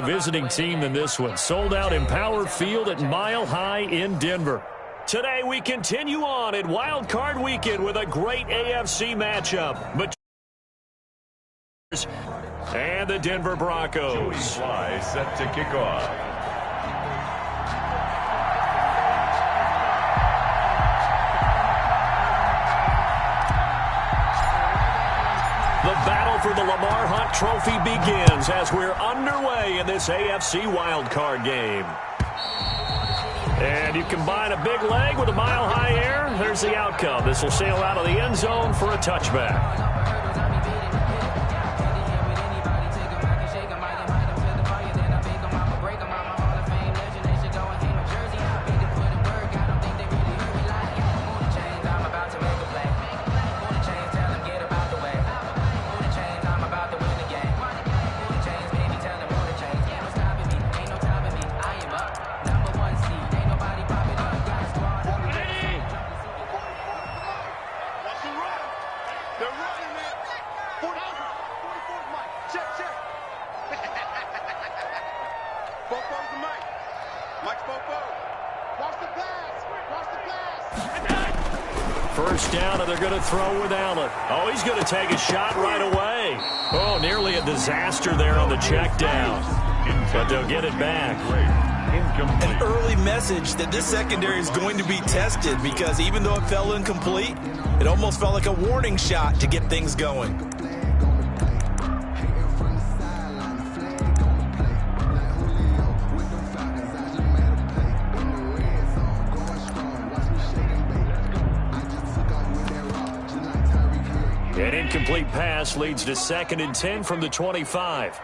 Visiting team than this one. Sold out Empower Field at Mile High in Denver. Today we continue on at Wild Card Weekend with a great AFC matchup. And the Denver Broncos. Fly set to kick off. The battle for the Lamar Hunt Trophy begins as we're underway in this AFC wildcard game. And you combine a big leg with a mile-high air, there's the outcome. This will sail out of the end zone for a touchback. First down, and they're going to throw with Allen. Oh, he's going to take a shot right away. Oh, nearly a disaster there on the check down. But they'll get it back. An early message that this secondary is going to be tested, because even though it fell incomplete, it almost felt like a warning shot to get things going. An incomplete pass leads to 2nd and 10 from the 25.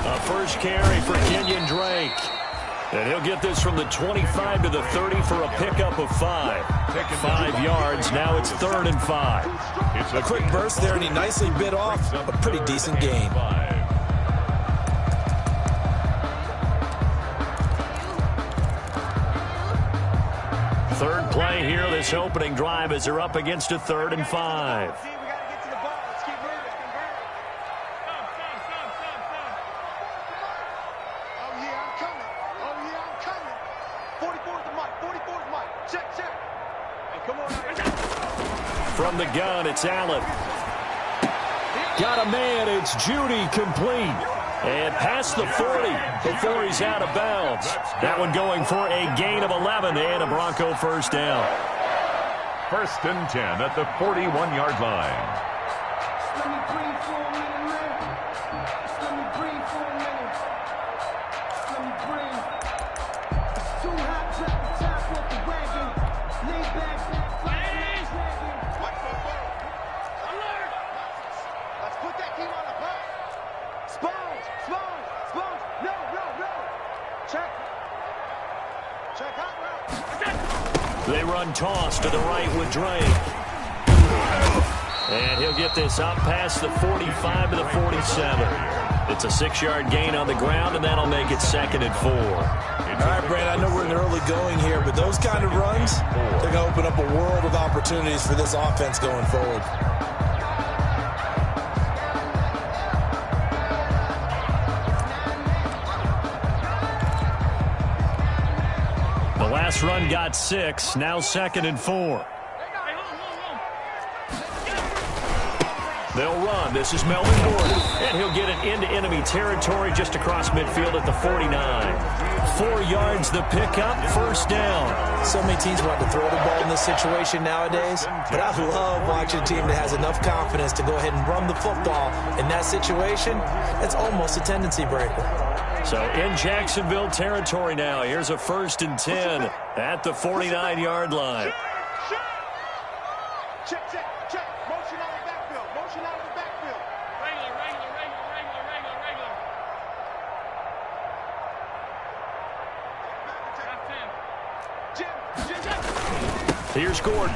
A first carry for Kenyon Drake. And he'll get this from the 25 to the 30 for a pickup of 5. 5 yards, now it's 3rd and 5. A quick burst there, and he nicely bit off a pretty decent gain. Third play here, this opening drive, as they're up against a 3rd and 5. From the gun, it's Allen. Got a man, it's Judy, complete. And past the 40 before he's out of bounds. That one going for a gain of 11 and a Bronco first down. 1st and 10 at the 41-yard line. They run toss to the right with Drake. And he'll get this up past the 45 to the 47. It's a 6-yard gain on the ground, and that'll make it 2nd and 4. All right, Brad, I know we're in the early going here, but those kind of runs, they're going to open up a world of opportunities for this offense going forward. Last run got 6, now 2nd and 4. They'll run. This is Melvin Gordon, and he'll get it into enemy territory just across midfield at the 49. 4 yards the pickup, first down. So many teams want to throw the ball in this situation nowadays, but I love watching a team that has enough confidence to go ahead and run the football. In that situation, it's almost a tendency breaker. So in Jacksonville territory now. Here's a 1st and 10 at the 49-yard line. Check. Motion out of the backfield. Motion out of the backfield. Regular. Here's Gordon.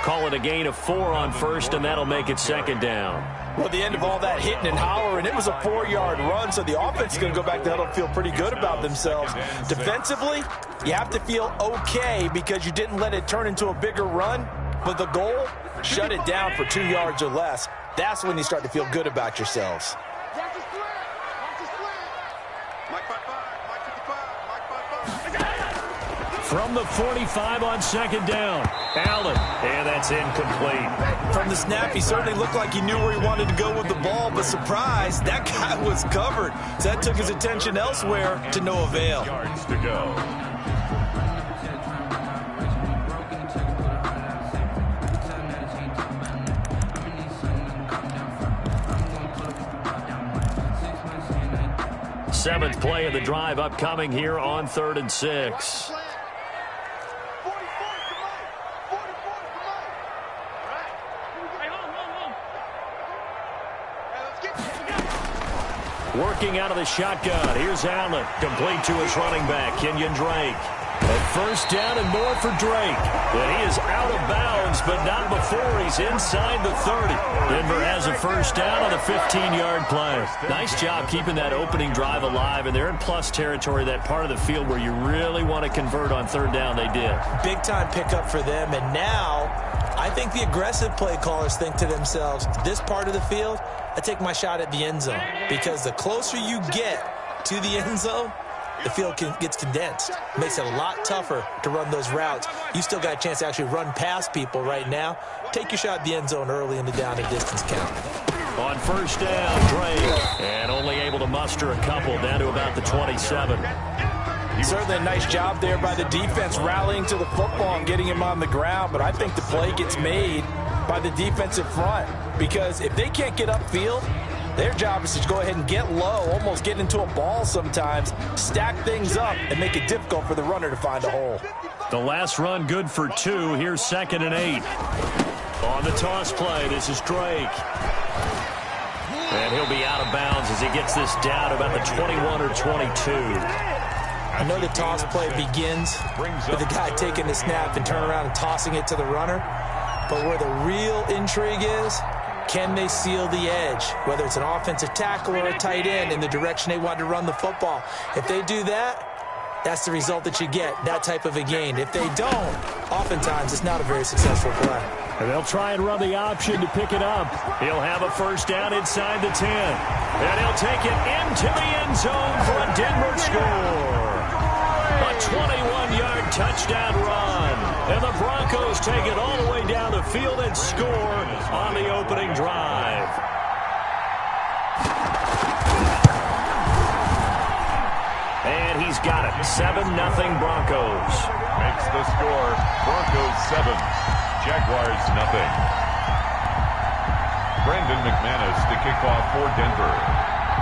call it a gain of 4 on first, and that'll make it second down. Well, at the end of all that hitting and hollering, it was a 4-yard run, so the offense is going to go back to huddle and feel pretty good about themselves. Defensively, you have to feel okay because you didn't let it turn into a bigger run, but the goal, shut it down for 2 yards or less. That's when you start to feel good about yourselves. From the 45 on second down, Allen, and that's incomplete. From the snap, he certainly looked like he knew where he wanted to go with the ball, but surprise, that guy was covered. So that took his attention elsewhere to no avail. Yards to go. Seventh play of the drive upcoming here on 3rd and 6. Working out of the shotgun. Here's Allen. Complete to his running back, Kenyon Drake. A first down and more for Drake. And he is out of bounds, but not before he's inside the 30. Denver has a first down on a 15-yard play. Nice job keeping that opening drive alive, and they're in plus territory, that part of the field where you really want to convert on 3rd down. They did. Big-time pickup for them, and now I think the aggressive play callers think to themselves, this part of the field, I take my shot at the end zone, because the closer you get to the end zone, the field gets condensed. It makes it a lot tougher to run those routes. You still got a chance to actually run past people right now. Take your shot at the end zone early in the down and distance count. On first down, Drake, and only able to muster a couple down to about the 27. Certainly a nice job there by the defense rallying to the football and getting him on the ground, but I think the play gets made by the defensive front, because if they can't get upfield, their job is to go ahead and get low, almost get into a ball sometimes, stack things up, and make it difficult for the runner to find a hole. The last run good for 2. Here's 2nd and 8. On the toss play, this is Drake. And he'll be out of bounds as he gets this down about the 21 or 22. I know the toss play begins with the guy taking the snap and turning around and tossing it to the runner. But where the real intrigue is, can they seal the edge, whether it's an offensive tackle or a tight end, in the direction they want to run the football? If they do that, that's the result that you get, that type of a gain. If they don't, oftentimes it's not a very successful play. And they'll try and run the option to pick it up. He'll have a first down inside the 10. And he'll take it into the end zone for a Denver score. A 21-yard touchdown run. And the Broncos take it all the way down the field and score on the opening drive. And he's got it. 7-0 Broncos. Makes the score. Broncos 7, Jaguars 0. Brandon McManus to kick off for Denver.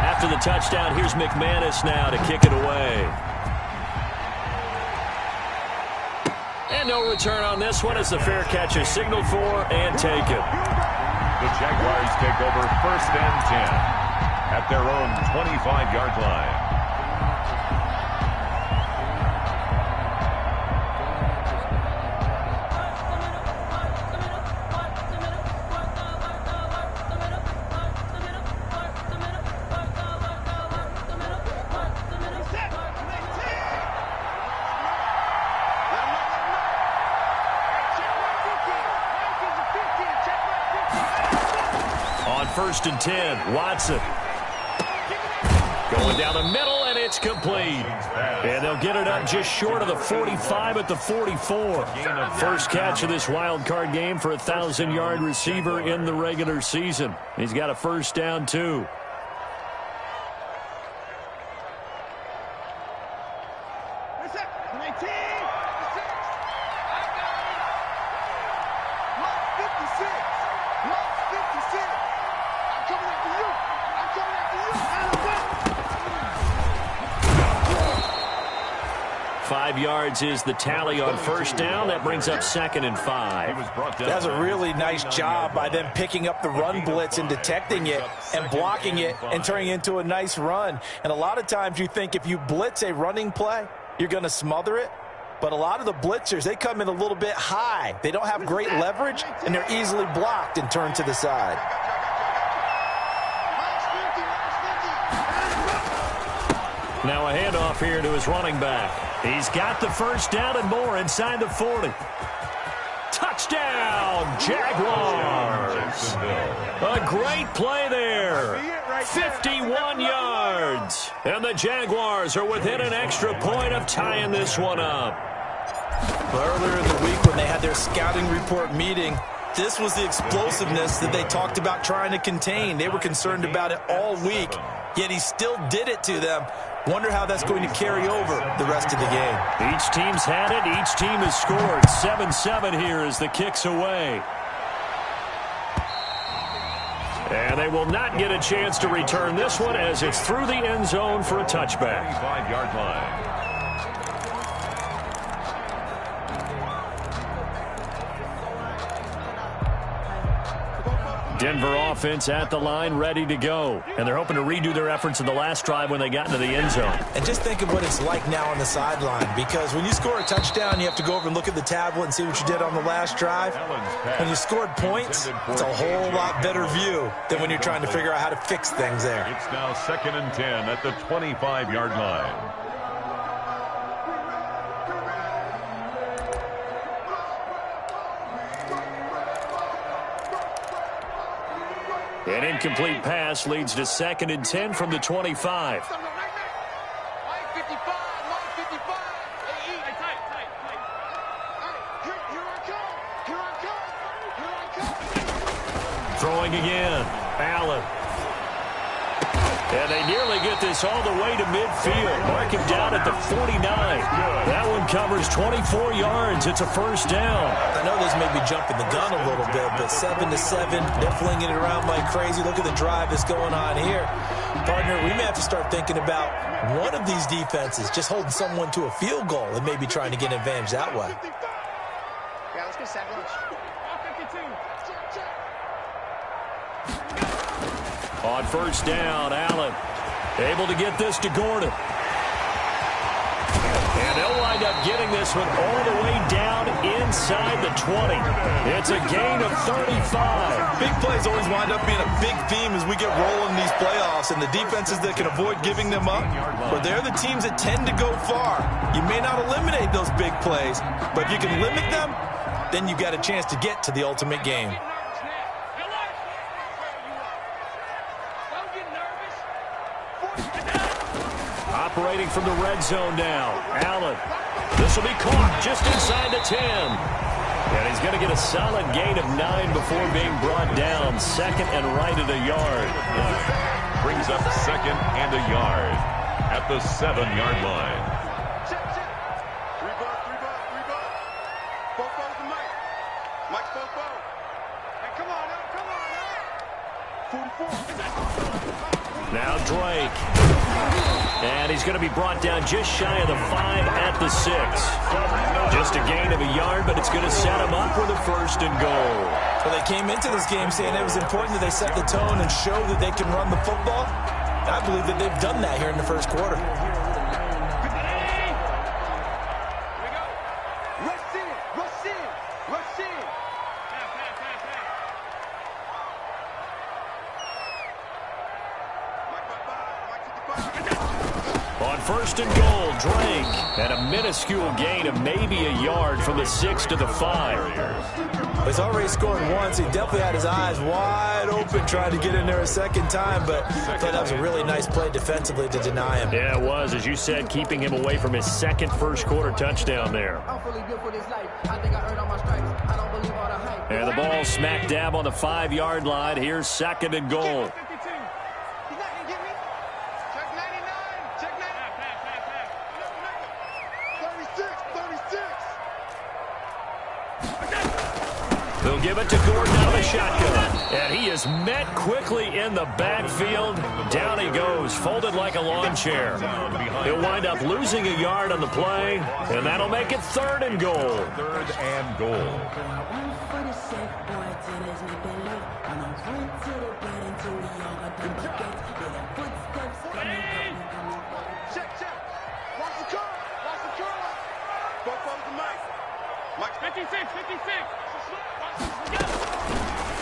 After the touchdown, here's McManus now to kick it away. And no return on this one as the fair catch is signaled for and taken. The Jaguars take over 1st and 10 at their own 25-yard line. On 1st and 10, Watson. Going down the middle, and it's complete. And they'll get it up just short of the 45 at the 44. First catch of this wild card game for a 1,000-yard receiver in the regular season. He's got a first down, too. Yards is the tally on first down. That brings up 2nd and 5. That's a really nice job by them picking up the run blitz and detecting it and blocking it and turning it into a nice run. And a lot of times you think if you blitz a running play, you're going to smother it. But a lot of the blitzers, they come in a little bit high. They don't have great leverage, and they're easily blocked and turned to the side. Now a handoff here to his running back. He's got the first down and more inside the 40. Touchdown, Jaguars. A great play there. 51 yards. And the Jaguars are within an extra point of tying this one up. Earlier in the week when they had their scouting report meeting, this was the explosiveness that they talked about trying to contain. They were concerned about it all week, yet he still did it to them. Wonder how that's going to carry over the rest of the game. Each team's had it. Each team has scored. 7-7 here as the kick's away. And they will not get a chance to return this one as it's through the end zone for a touchback. 25-yard line. Denver offense at the line, ready to go. And they're hoping to redo their efforts in the last drive when they got into the end zone. And just think of what it's like now on the sideline, because when you score a touchdown, you have to go over and look at the tablet and see what you did on the last drive. When you scored points, it's a whole lot better view than when you're trying to figure out how to fix things there. It's now 2nd and 10 at the 25-yard line. An incomplete pass leads to 2nd and 10 from the 25. Throwing again. Allen. And they nearly get this all the way to midfield. Mark him down at the 49. That one covers 24 yards. It's a first down. I know this may be jumping the gun a little bit, but 7-7, they're flinging it around like crazy. Look at the drive that's going on here. Partner, we may have to start thinking about one of these defenses just holding someone to a field goal and maybe trying to get an advantage that way. Yeah, let's get sack lunch. On first down, Allen able to get this to Gordon. And they'll wind up getting this one all the way down inside the 20. It's a gain of 35. Big plays always wind up being a big theme as we get rolling in these playoffs, and the defenses that can avoid giving them up, but they're the teams that tend to go far. You may not eliminate those big plays, but if you can limit them, then you got a chance to get to the ultimate game. Operating from the red zone now. Allen. This will be caught just inside the 10. And he's going to get a solid gain of 9 before being brought down. 2nd and right at a yard. Brings up 2nd and a yard at the 7-yard line. Check. 3 ball. Both the mic. Mike's both. Hey, come on now. 44. Now Drake. And he's going to be brought down just shy of the 5 at the 6. Just a gain of a yard, but it's going to set him up with a 1st and goal. Well, they came into this game saying it was important that they set the tone and show that they can run the football. I believe that they've done that here in the first quarter. On 1st and goal, Drake. And a minuscule gain of maybe a yard from the 6 to the 5. He's already scored once. He definitely had his eyes wide open trying to get in there a second time, but I thought that was a really nice play defensively to deny him. Yeah, it was, as you said, keeping him away from his 2nd first-quarter touchdown there. And the ball smack dab on the 5-yard line. Here's 2nd and goal. They'll give it to Gordon out of the shotgun. And he is met quickly in the backfield. Down he goes, folded like a lawn chair. He'll wind up losing a yard on the play, and that'll make it 3rd and goal. 3rd and goal. Check. Watch the curl.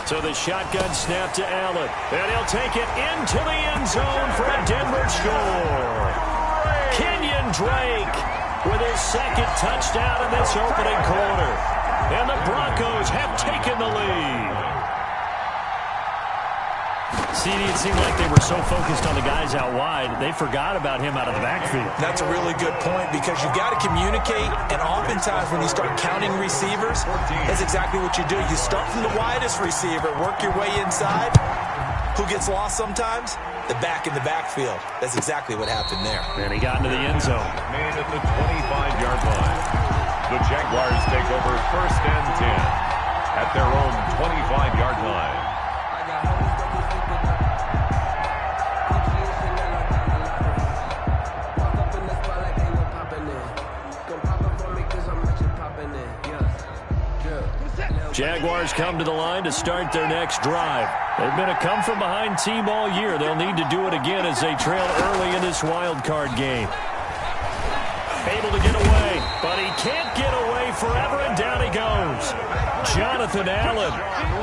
So the shotgun snap to Allen. And he'll take it into the end zone for a Denver score. Kenyon Drake with his second touchdown in this opening quarter. And the Broncos have taken the lead. CD, it seemed like they were so focused on the guys out wide, they forgot about him out of the backfield. That's a really good point because you've got to communicate, and oftentimes when you start counting receivers, that's exactly what you do. You start from the widest receiver, work your way inside. Who gets lost sometimes? The back in the backfield. That's exactly what happened there. And he got into the end zone. Made at the 25-yard line. The Jaguars take over 1st and 10 at their own 25-yard line. Jaguars come to the line to start their next drive. They've been a come-from-behind team all year. They'll need to do it again as they trail early in this wild card game. Able to get away, but he can't get away forever, and down he goes. Jonathan Allen,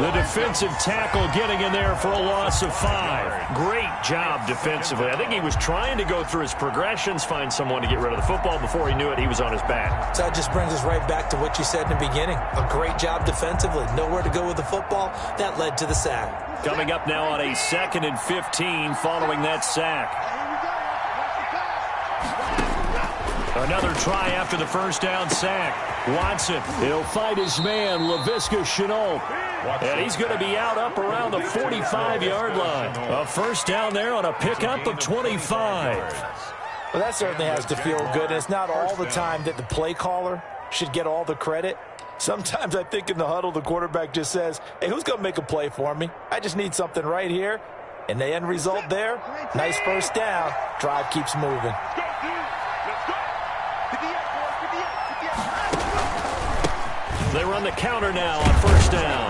the defensive tackle, getting in there for a loss of 5. Great job defensively. I think he was trying to go through his progressions, find someone to get rid of the football. Before he knew it, he was on his back. So that just brings us right back to what you said in the beginning. A great job defensively. Nowhere to go with the football. That led to the sack. Coming up now on a 2nd and 15 following that sack. Another try after the first down sack. Watson, he'll fight his man, Laviska Shenault. And he's going to be out up around the 45-yard line. A first down there on a pickup of 25. Well, that certainly has to feel good. And it's not all the time that the play caller should get all the credit. Sometimes I think in the huddle, the quarterback just says, hey, who's going to make a play for me? I just need something right here. And the end result there, nice first down. Drive keeps moving. They run the counter now on first down.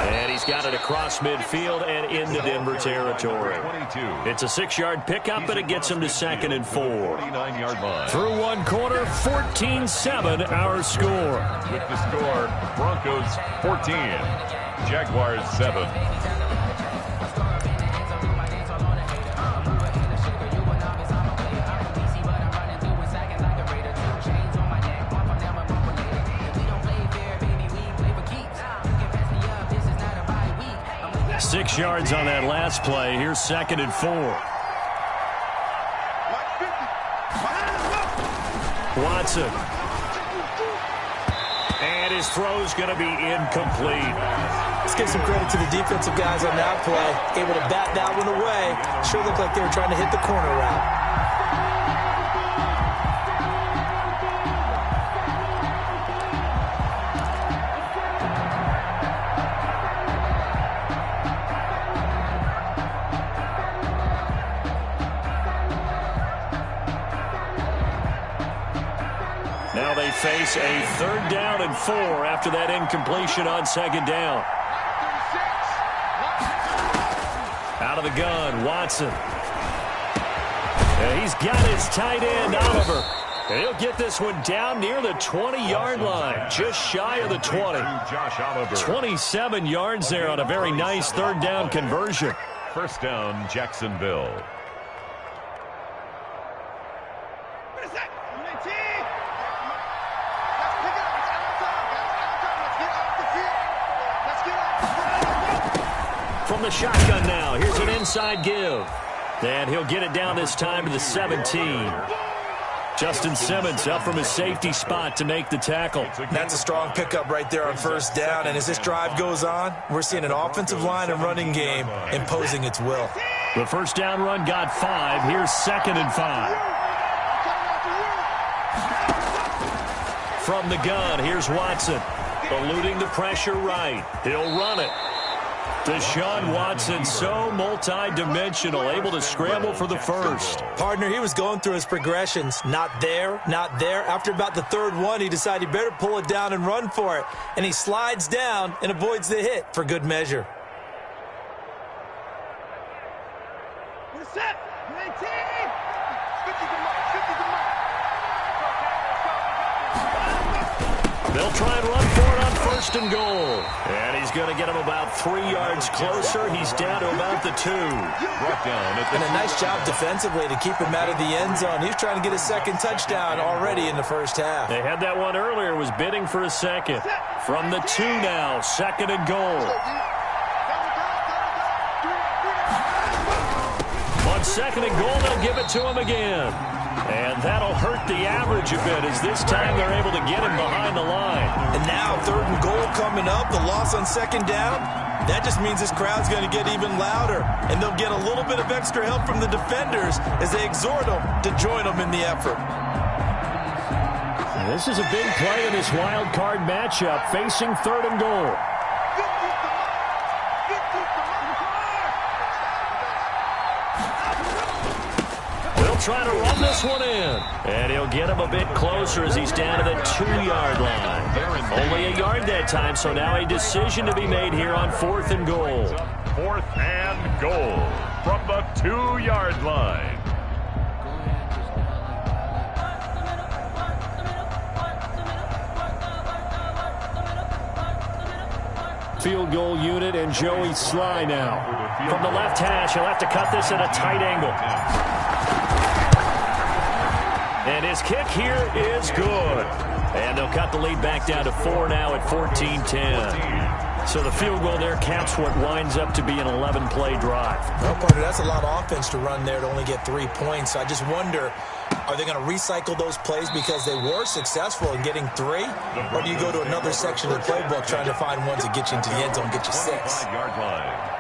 And he's got it across midfield and into Denver territory. It's a 6-yard pickup, but it gets him to 2nd and 4. 49-yard line. Through one quarter, 14-7 our score. With the score, Broncos 14, Jaguars 7. 6 yards on that last play. Here's 2nd and 4. Watson. And his throw's going to be incomplete. Let's give some credit to the defensive guys on that play. Able to bat that one away. Sure looked like they were trying to hit the corner route. Now they face a 3rd down and 4 after that incompletion on 2nd down. Out of the gun, Watson. And he's got his tight end, Oliver. And he'll get this one down near the 20-yard line, just shy of the 20. 27 yards there on a very nice 3rd down conversion. First down, Jacksonville. From the shotgun now, here's an inside give. And he'll get it down this time to the 17. Justin Simmons up from his safety spot to make the tackle. That's a strong pickup right there on first down. And as this drive goes on, we're seeing an offensive line and running game imposing its will. The first down run got 5. Here's 2nd and 5. From the gun, here's Watson. Eluding the pressure right. He'll run it. Deshaun Watson, so multi-dimensional, able to scramble for the first. Partner, he was going through his progressions. Not there, not there. After about the 3rd one, he decided he better pull it down and run for it. And he slides down and avoids the hit for good measure. They'll try and run for first and goal. And he's going to get him about 3 yards closer. He's down to about the 2. Brought down at the And a nice job defensively to keep him out of the end zone. He was trying to get a second touchdown already in the first half. They had that one earlier, was bidding for a second. From the 2 now, second and goal. On second and goal, they'll give it to him again. And that'll hurt the average a bit as this time they're able to get him behind the line. And now third and goal coming up, the loss on second down. That just means this crowd's going to get even louder. And they'll get a little bit of extra help from the defenders as they exhort them to join them in the effort. This is a big play in this wild card matchup, facing third and goal. They'll try to run this one in. And he'll get him a bit closer as he's down to the 2-yard line. Only a yard that time, so now a decision to be made here on fourth and goal. fourth and goal from the 2-yard line. Field goal unit and Joey Sly now. From the left hash, he'll have to cut this at a tight angle. And his kick here is good. And they'll cut the lead back down to 4 now at 14-10. So the field goal there caps what winds up to be an 11-play drive. Well, partner, that's a lot of offense to run there to only get 3 points. I just wonder, are they going to recycle those plays because they were successful in getting 3? Or do you go to another section of the playbook trying to find ones that get you into the end zone and get you 6? 5-yard line.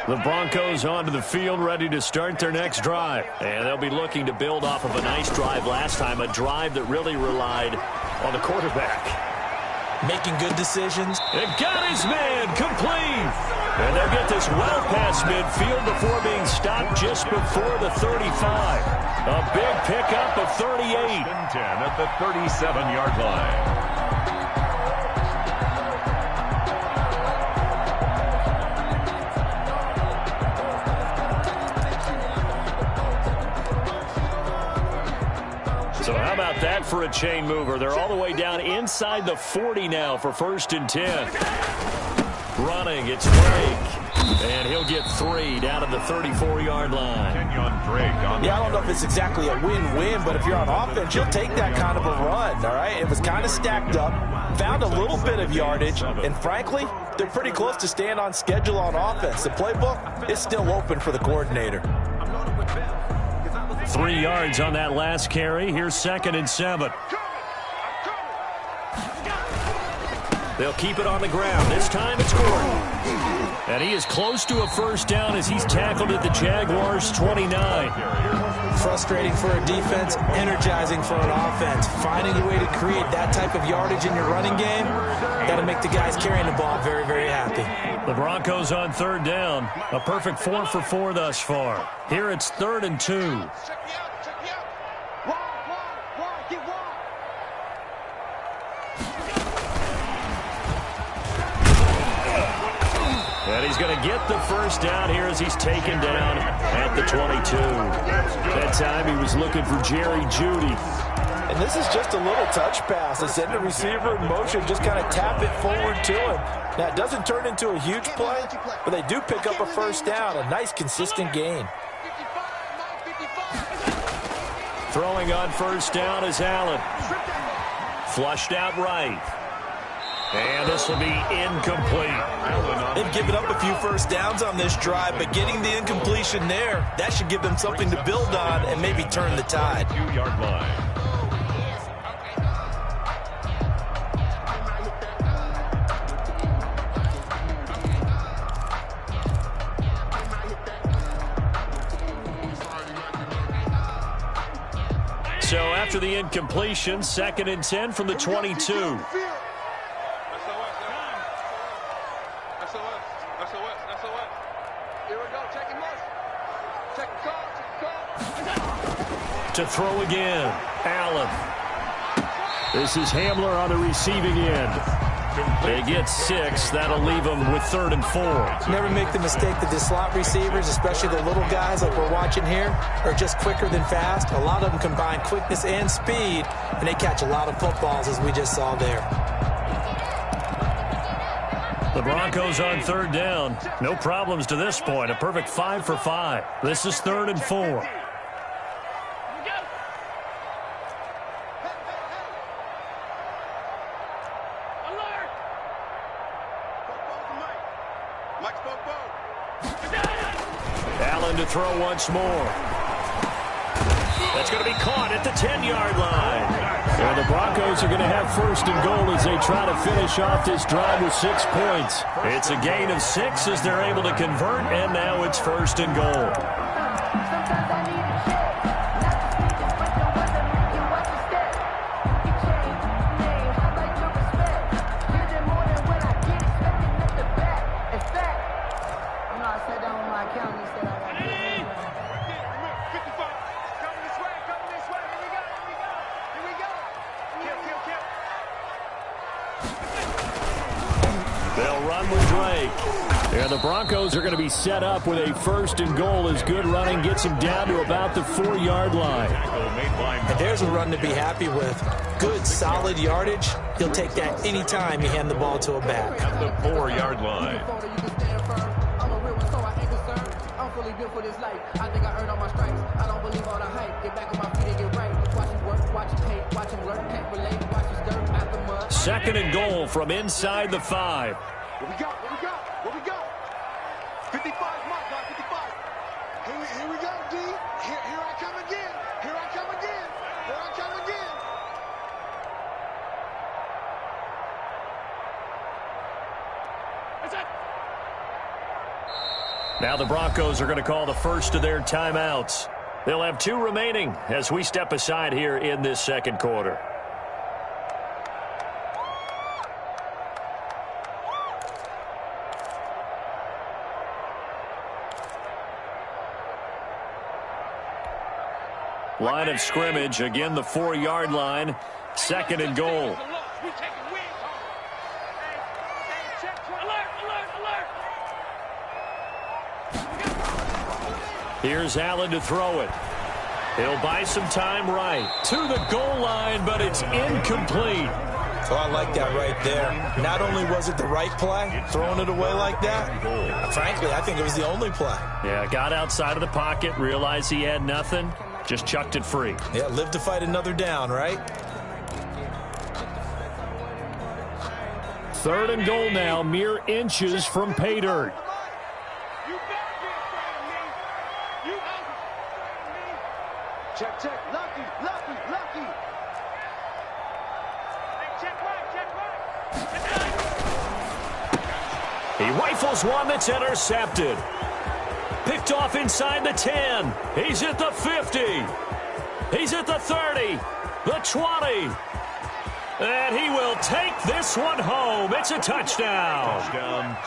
The Broncos onto the field, ready to start their next drive. And they'll be looking to build off of a nice drive last time, a drive that really relied on the quarterback. Making good decisions. And got his man complete. And they'll get this well past midfield before being stopped just before the 35. A big pickup of 38. 10 at the 37-yard line. So how about that for a chain mover? They're all the way down inside the 40 now for first and 10. Running, it's Drake. And he'll get 3 down at the 34-yard line. Yeah, I don't know if it's exactly a win-win, but if you're on offense, you'll take that kind of a run, all right? It was kind of stacked up, found a little bit of yardage, and frankly, they're pretty close to staying on schedule on offense. The playbook is still open for the coordinator. 3 yards on that last carry. Here's second and 7. They'll keep it on the ground. This time it's Gordon. And he is close to a first down as he's tackled at the Jaguars' 29. Frustrating for a defense, energizing for an offense. Finding a way to create that type of yardage in your running game, got to make the guys carrying the ball very, very happy. The Broncos on third down. A perfect 4 for 4 thus far. Here it's 3rd and 2. And he's going to get the first down here as he's taken down at the 22. That time he was looking for Jerry Jeudy. And this is just a little touch pass. They send the receiver in motion, just kind of tap it forward to him. Now, it doesn't turn into a huge play, but they do pick up a first down, a nice, consistent gain. Throwing on first down is Allen. Flushed out right. And this will be incomplete. They've given up a few first downs on this drive, but getting the incompletion there, that should give them something to build on and maybe turn the tide. 2-yard line. So after the incompletion, 2nd and 10 from the 22. To throw again, Allen. This is Hamler on the receiving end. They get 6. That'll leave them with 3rd and 4. Never make the mistake that the slot receivers, especially the little guys like we're watching here, are just quicker than fast. A lot of them combine quickness and speed, and they catch a lot of footballs, as we just saw there. The Broncos on 3rd down. No problems to this point. A perfect 5 for 5. This is 3rd and 4. Allen to throw once more. That's going to be caught at the 10-yard line. And the Broncos are going to have 1st and goal as they try to finish off this drive with 6 points. It's a gain of 6 as they're able to convert, and now it's 1st and goal. They'll run with Drake. And the Broncos are going to be set up with a 1st and goal as good running gets him down to about the 4-yard line. And there's a run to be happy with. Good, solid yardage. He'll take that any time you hand the ball to a back. At the 4-yard line. Second and goal from inside the 5. What we got? What we got? What we got? 55, Mike, 55. Here we go, D. Here I come again. Here I come again. Here I come again. Now the Broncos are going to call the first of their timeouts. They'll have 2 remaining as we step aside here in this second quarter. Line of scrimmage, again the 4-yard line, 2nd and goal. Here's Allen to throw it. He'll buy some time right to the goal line, but it's incomplete. So I like that right there. Not only was it the right play, throwing it away like that, frankly, I think it was the only play. Yeah, got outside of the pocket, realized he had nothing, just chucked it free. Yeah, live to fight another down, right? 3rd and goal now, mere inches from pay dirt. Check, check. Lucky, lucky, lucky. Hey, check right. He rifles one that's intercepted. Picked off inside the 10. He's at the 50. He's at the 30. The 20. And he will take this one home. It's a touchdown.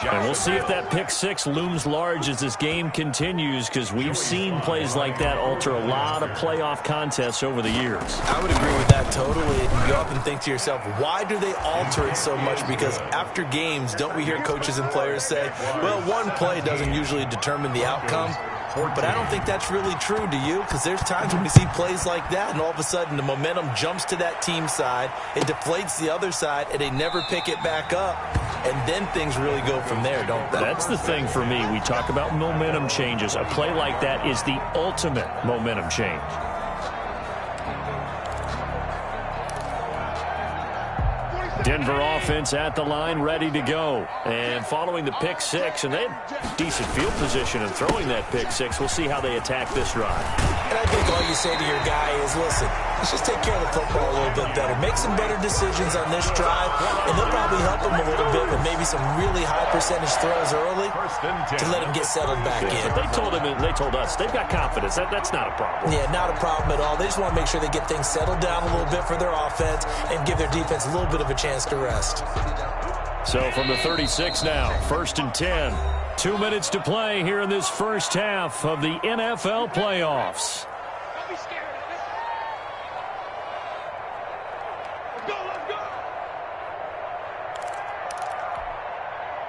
And we'll see if that pick 6 looms large as this game continues, because we've seen plays like that alter a lot of playoff contests over the years. I would agree with that totally. You often think to yourself, why do they alter it so much? Because after games, don't we hear coaches and players say, well, one play doesn't usually determine the outcome? But I don't think that's really true, do you? Because there's times when we see plays like that, and all of a sudden the momentum jumps to that team side, it deflates the other side, and they never pick it back up. And then things really go from there, don't they? That's the thing for me. We talk about momentum changes. A play like that is the ultimate momentum change. Denver offense at the line, ready to go. And following the pick 6, and they had decent field position in throwing that pick 6. We'll see how they attack this drive. And I think all you say to your guy is, listen, let's just take care of the football a little bit better. Make some better decisions on this drive, and they'll probably help him a little bit with maybe some really high percentage throws early to let him get settled back in. But they told us they've got confidence. That's not a problem. Yeah, not a problem at all. They just want to make sure they get things settled down a little bit for their offense and give their defense a little bit of a chance to rest. So from the 36 now, 1st and 10. 2 minutes to play here in this first half of the NFL playoffs. Don't be scared. Let's go, let's go.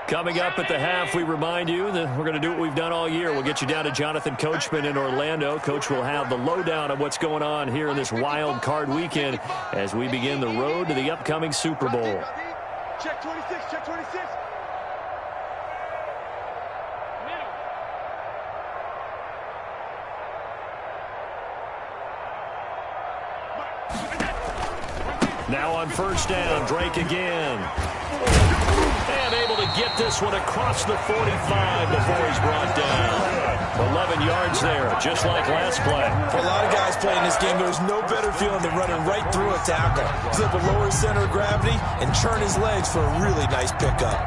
Coming up at the half, we remind you that we're going to do what we've done all year. We'll get you down to Jonathan Coachman in Orlando. Coach will have the lowdown of what's going on here in this wild card weekend as we begin the road to the upcoming Super Bowl. Check 26, check 26. Now on first down, Drake again. And able to get this one across the 45 before he's brought down. 11 yards there, just like last play. For a lot of guys playing this game, there's no better feeling than running right through a tackle. He's able to lower his center of gravity and churn his legs for a really nice pickup.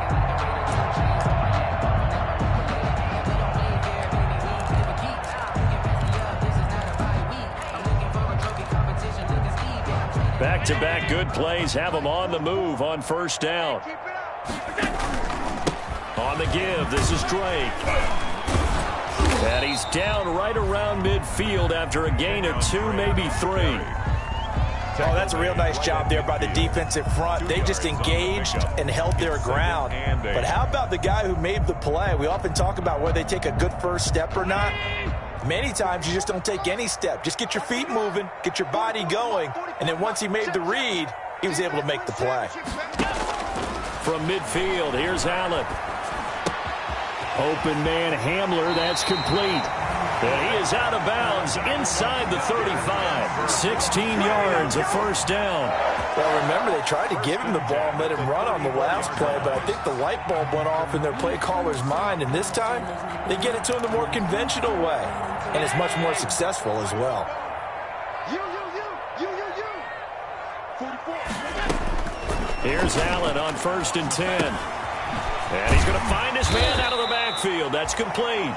Back-to-back good plays have him on the move on first down. On the give, this is Drake. And he's down right around midfield after a gain of 2, maybe 3. Oh, that's a real nice job there by the defensive front. They just engaged and held their ground. But how about the guy who made the play? We often talk about whether they take a good first step or not. Many times you just don't take any step. Just get your feet moving, get your body going, and then once he made the read, he was able to make the play. From midfield, here's Allen. Open man Hamler, that's complete. And he is out of bounds inside the 35. 16 yards, a first down. Well, remember, they tried to give him the ball and let him run on the last play, but I think the light bulb went off in their play caller's mind, and this time they get it to him the more conventional way, and it's much more successful as well. You. 44. Here's Allen on first and 10. And he's going to find his man out of the backfield. That's complete.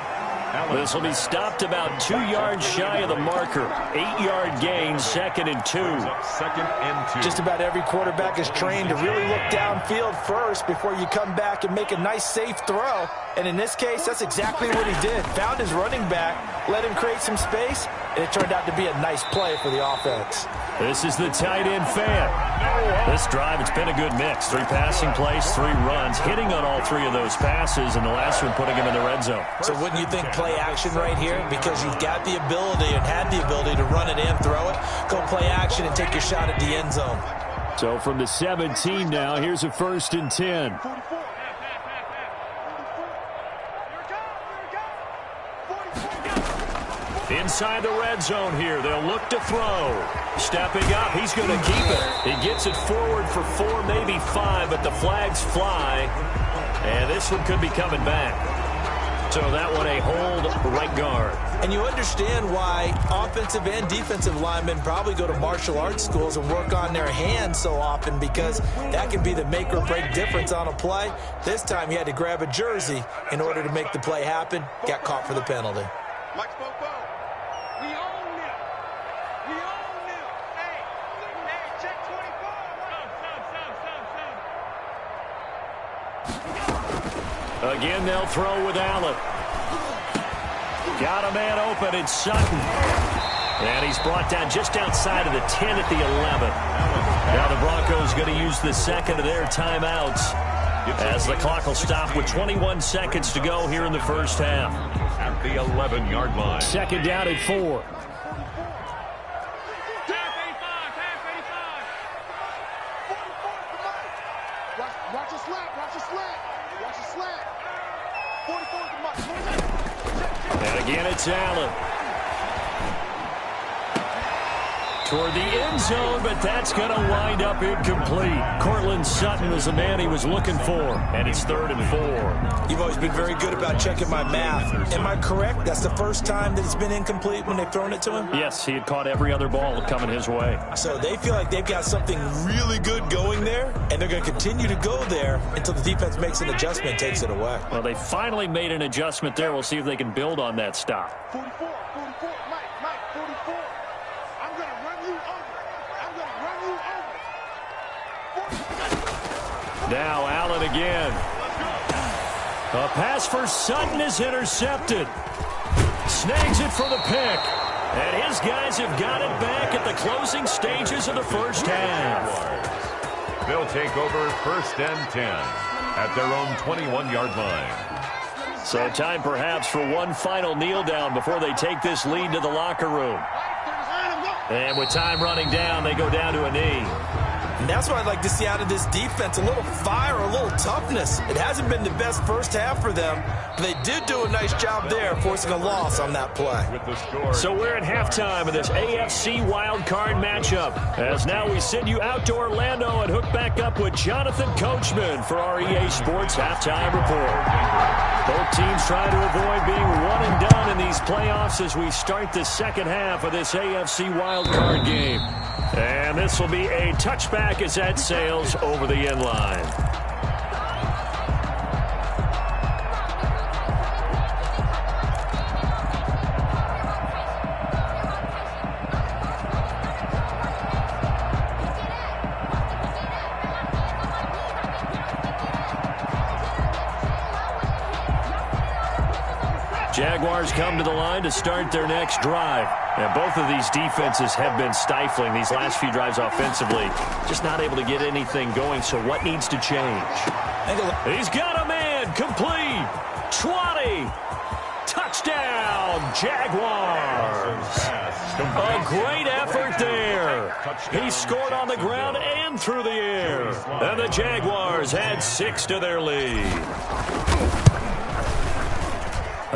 This will be stopped about 2 yards shy of the marker. 8-yard gain, 2nd and 2. 2nd and 2. Just about every quarterback is trained to really look downfield first before you come back and make a nice, safe throw. And in this case, that's exactly what he did. Found his running back, let him create some space, and it turned out to be a nice play for the offense. This is the tight end fan. This drive, it's been a good mix. 3 passing plays, 3 runs, hitting on all 3 of those passes, and the last one putting him in the red zone. So wouldn't you think play action right here? Because you've got the ability and had the ability to run it and throw it. Go play action and take your shot at the end zone. So from the 17 now, here's a first and 10. Inside the red zone here, they'll look to throw. Stepping up, he's going to keep it. He gets it forward for 4, maybe 5, but the flags fly. And this one could be coming back. So that one a hold right guard. And you understand why offensive and defensive linemen probably go to martial arts schools and work on their hands so often, because that can be the make or break difference on a play. This time he had to grab a jersey in order to make the play happen. Got caught for the penalty. Mike Bobo. We own them. We own them. Hey, check 24. Again, they'll throw with Allen. Got a man open, it's Sutton. And he's brought down just outside of the 10 at the 11. Now the Broncos going to use the second of their timeouts as the clock will stop with 21 seconds to go here in the first half. At the 11-yard line. Second down at 4. Watch your slant. Watch your slant. Watch your slant. 44 to Mike. And again, it's Allen. Toward the end zone, but that's going to wind up incomplete. Cortland Sutton was the man he was looking for, and it's 3rd and 4. You've always been very good about checking my math. Am I correct? That's the first time that it's been incomplete when they've thrown it to him? Yes, he had caught every other ball coming his way. So they feel like they've got something really good going there, and they're going to continue to go there until the defense makes an adjustment and takes it away. Well, they finally made an adjustment there. We'll see if they can build on that stop. 44, Mike, 44. I'm going to run you over. I'm going to run you over. Now Allen again. A pass for Sutton is intercepted. Snags it for the pick. And his guys have got it back at the closing stages of the first half. They'll take over 1st and 10 at their own 21-yard line. So time perhaps for one final kneel down before they take this lead to the locker room. And with time running down, they go down to a knee. And that's what I'd like to see out of this defense, a little fire, a little toughness. It hasn't been the best first half for them, but they did do a nice job there, forcing a loss on that play. So we're at halftime of this AFC wildcard matchup, as now we send you out to Orlando and hook back up with Jonathan Coachman for our EA Sports Halftime Report. Both teams trying to avoid being one and done in these playoffs as we start the second half of this AFC wildcard game. And this will be a touchback as that sails over the end line. Jaguars come to the line to start their next drive. And both of these defenses have been stifling these last few drives offensively. Just not able to get anything going, so what needs to change? He's got a man, complete, 20, touchdown, Jaguars. A great effort there. He scored on the ground and through the air. And the Jaguars had 6 to their lead.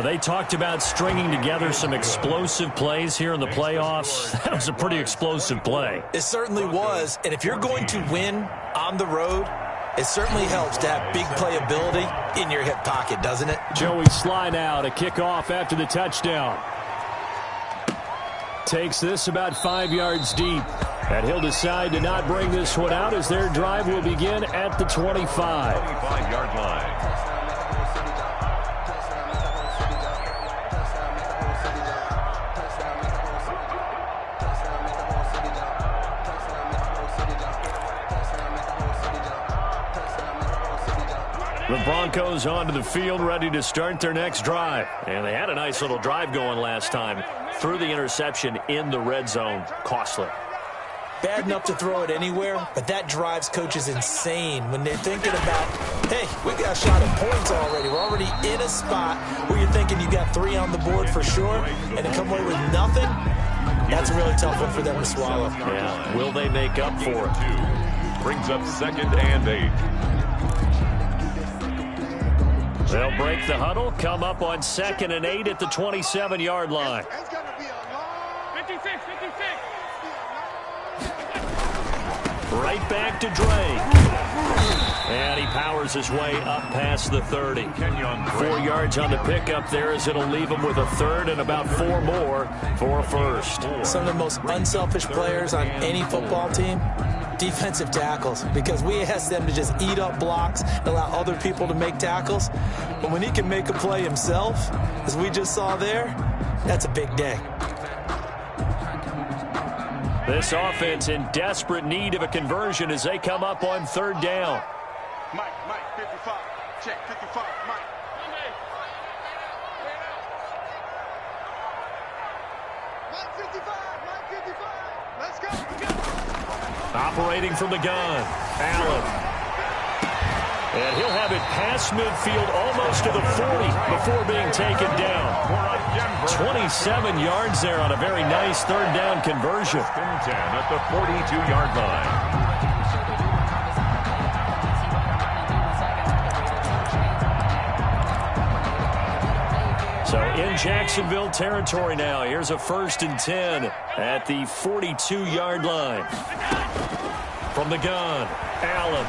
They talked about stringing together some explosive plays here in the playoffs. That was a pretty explosive play. It certainly was. And if you're going to win on the road, it certainly helps to have big playability in your hip pocket, doesn't it? Joey Sly now to kick off after the touchdown. Takes this about 5 yards deep. And he'll decide to not bring this one out as their drive will begin at the 25. 25-yard line. The Broncos onto the field, ready to start their next drive. And they had a nice little drive going last time. Threw the interception in the red zone. Costly. Bad enough to throw it anywhere, but that drives coaches insane when they're thinking about, hey, we got a shot at points already. We're already in a spot where you're thinking you got 3 on the board for sure, and to come away with nothing, that's a really tough one for them to swallow. Yeah, will they make up for it? Brings up 2nd and 8. They'll break the huddle, come up on 2nd and 8 at the 27-yard line. It's going to be a long... 56. Right back to Drake. And he powers his way up past the 30. 4 yards on the pickup there as it'll leave him with a third and about 4 more for a first. Some of the most unselfish players on any football team, defensive tackles, because we ask them to just eat up blocks and allow other people to make tackles. But when he can make a play himself, as we just saw there, that's a big day. This offense in desperate need of a conversion as they come up on 3rd down. Mike, 55. Check, 55, Mike. Mike 55. Let's go. Operating from the gun, Allen. And he'll have it past midfield almost to the 40 before being taken down. 27 yards there on a very nice 3rd down conversion. 10 at the 42-yard line. So in Jacksonville territory now. Here's a 1st and 10 at the 42-yard line. From the gun, Allen.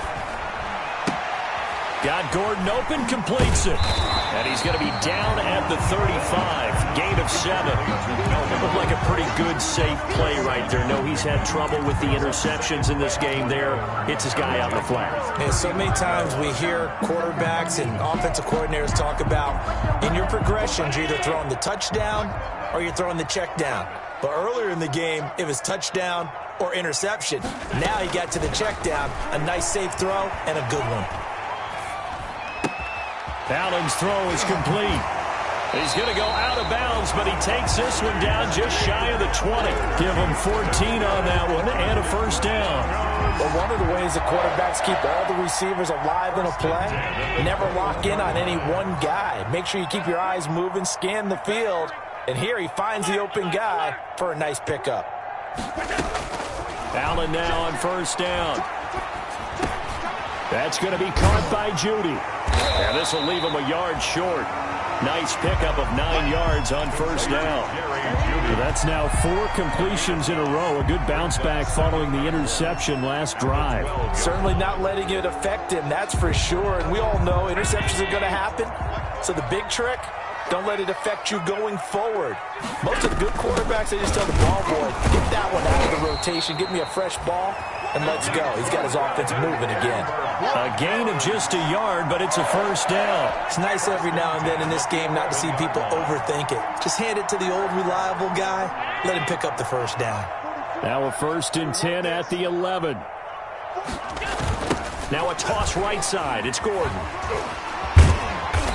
Got Gordon open, completes it. And he's going to be down at the 35. Gain of 7. It looked like a pretty good, safe play right there. No, he's had trouble with the interceptions in this game there. Hits his guy out in the flat. And so many times we hear quarterbacks and offensive coordinators talk about in your progressions, you're either throwing the touchdown or you're throwing the check down. But earlier in the game, it was touchdown or interception. Now he got to the check down, a nice safe throw and a good one. Allen's throw is complete. He's going to go out of bounds, but he takes this one down just shy of the 20. Give him 14 on that one and a first down. Well, one of the ways the quarterbacks keep all the receivers alive in a play, never lock in on any one guy. Make sure you keep your eyes moving, scan the field, and here he finds the open guy for a nice pickup. Allen now on first down. That's going to be caught by Judy. And this will leave him a yard short. Nice pickup of 9 yards on first down. That's now 4 completions in a row. A good bounce back following the interception last drive. Certainly not letting it affect him, that's for sure. And we all know interceptions are going to happen. So the big trick, don't let it affect you going forward. Most of the good quarterbacks, they just tell the ball boy, get that one out of the rotation, give me a fresh ball, and let's go. He's got his offense moving again. A gain of just a yard, but it's a first down. It's nice every now and then in this game not to see people overthink it. Just hand it to the old reliable guy, let him pick up the first down. Now a 1st and 10 at the 11. Now a toss right side. It's Gordon.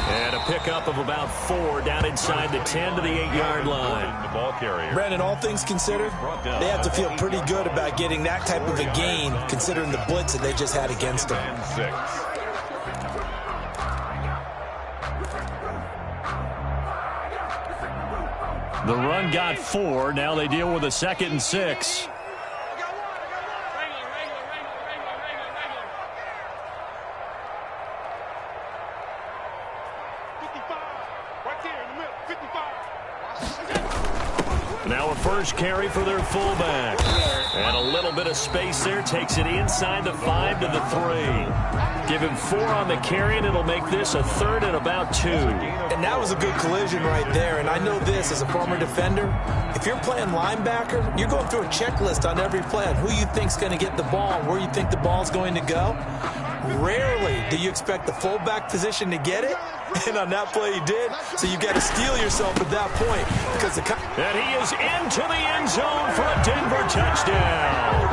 And a pickup of about 4 down inside the 10 to the 8-yard line. The ball carrier. Brandon, all things considered, they have to feel pretty good about getting that type of a gain considering the blitz that they just had against them. And 6. The run got 4. Now they deal with a 2nd and 6. Now a first carry for their fullback. And a little bit of space there. Takes it inside the 5 to the 3. Give him 4 on the carry, and it'll make this a 3rd and about 2. And that was a good collision right there. And I know this as a former defender. If you're playing linebacker, you're going through a checklist on every play on who you think's going to get the ball and where you think the ball's going to go. Rarely do you expect the fullback position to get it. And on that play he did. So you got to steel yourself at that point. Because and he is into the end zone for a Denver touchdown.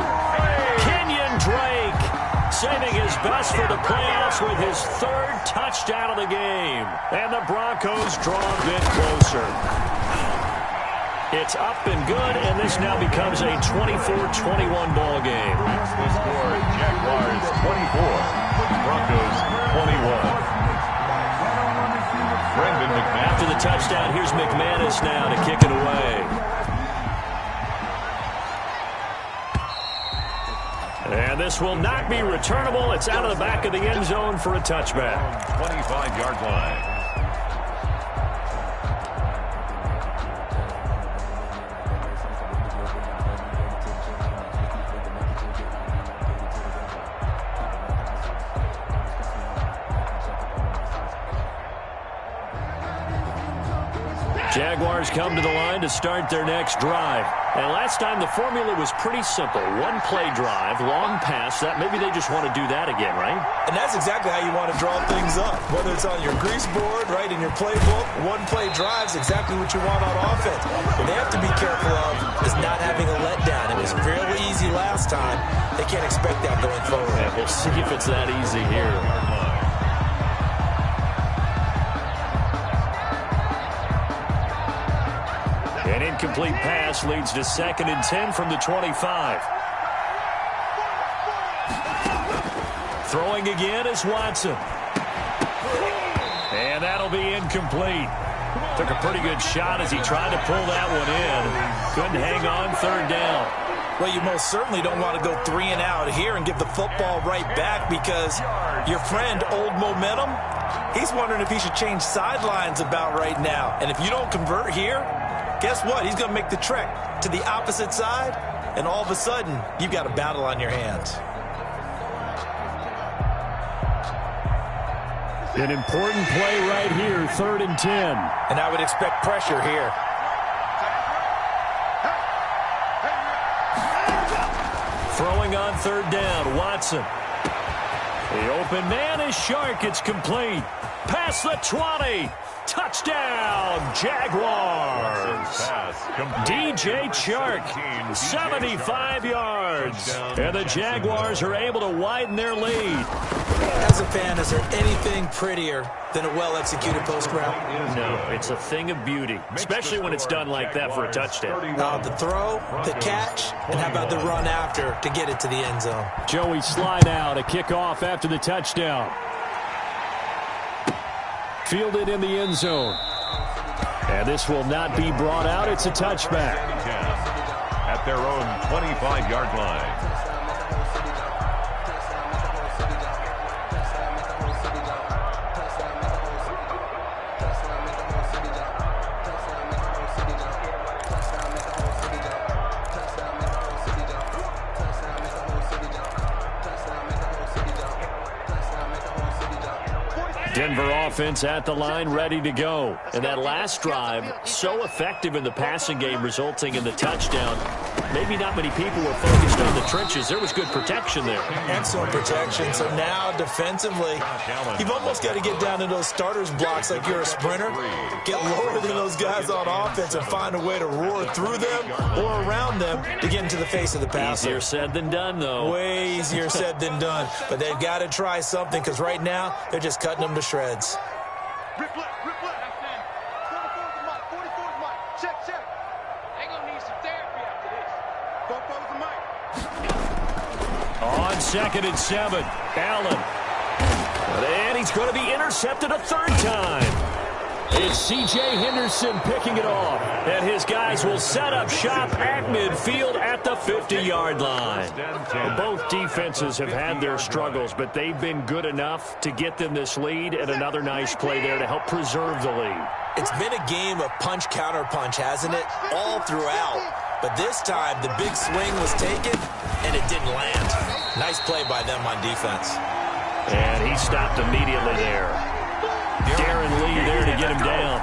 Kenyon Drake saving his best for the playoffs with his 3rd touchdown of the game. And the Broncos draw a bit closer. It's up and good, and this now becomes a 24-21 ball game. The score, Jaguars 24, Broncos 21. Brendan McManus. After the touchdown, here's McManus now to kick it away. And this will not be returnable. It's out of the back of the end zone for a touchback. 25-yard line. Jaguars come to the line to start their next drive. And last time the formula was pretty simple. 1-play drive, long pass. That maybe they just want to do that again, right? And that's exactly how you want to draw things up. Whether it's on your grease board, right, in your playbook, 1-play drive's exactly what you want on offense. What they have to be careful of is not having a letdown. It was fairly easy last time. They can't expect that going forward. Yeah, we'll see if it's that easy here. An incomplete pass leads to 2nd and 10 from the 25. Throwing again is Watson. And that'll be incomplete. Took a pretty good shot as he tried to pull that one in. Couldn't hang on 3rd down. Well, you most certainly don't want to go 3 and out here and give the football right back because your friend, Old Momentum, he's wondering if he should change sidelines about right now. And if you don't convert here, guess what? He's going to make the trek to the opposite side, and all of a sudden, you've got a battle on your hands. An important play right here, 3rd and 10. And I would expect pressure here. Throwing on 3rd down, Watson. The open man is Shark. It's complete. Past the 20. Touchdown, Jaguars. DJ Chark, 75 yards. And the Jaguars are able to widen their lead. As a fan, is there anything prettier than a well-executed post route? No, it's a thing of beauty, especially when it's done like that for a touchdown. The throw, the catch, and how about the run after to get it to the end zone? Joey slide out, a kickoff after the touchdown. Fielded in the end zone. And this will not be brought out. It's a touchback. At their own 25-yard line. Denver offense at the line, ready to go. And that last drive, so effective in the passing game, resulting in the touchdown. Maybe not many people were focused on the trenches. There was good protection there. Excellent protection. So now defensively, you've almost got to get down to those starters blocks like you're a sprinter. Get lower than those guys on offense and find a way to roar through them or around them to get into the face of the passer. Easier said than done, though. Way easier said than done. But they've got to try something because right now they're just cutting them to shreds. Rip left, rip left. 44's the mic, 44's the mic. Check, check. They gonna need some therapy after this. 44's the mic. On 2nd and 7, Allen. And he's going to be intercepted a third time. It's C.J. Henderson picking it off. And his guys will set up shop at midfield at the 50-yard line. Both defenses have had their struggles, but they've been good enough to get them this lead, and another nice play there to help preserve the lead. It's been a game of punch-counter-punch, hasn't it? All throughout. But this time, the big swing was taken, and it didn't land. Nice play by them on defense. And he stopped immediately there. Darren Lee there to get him down.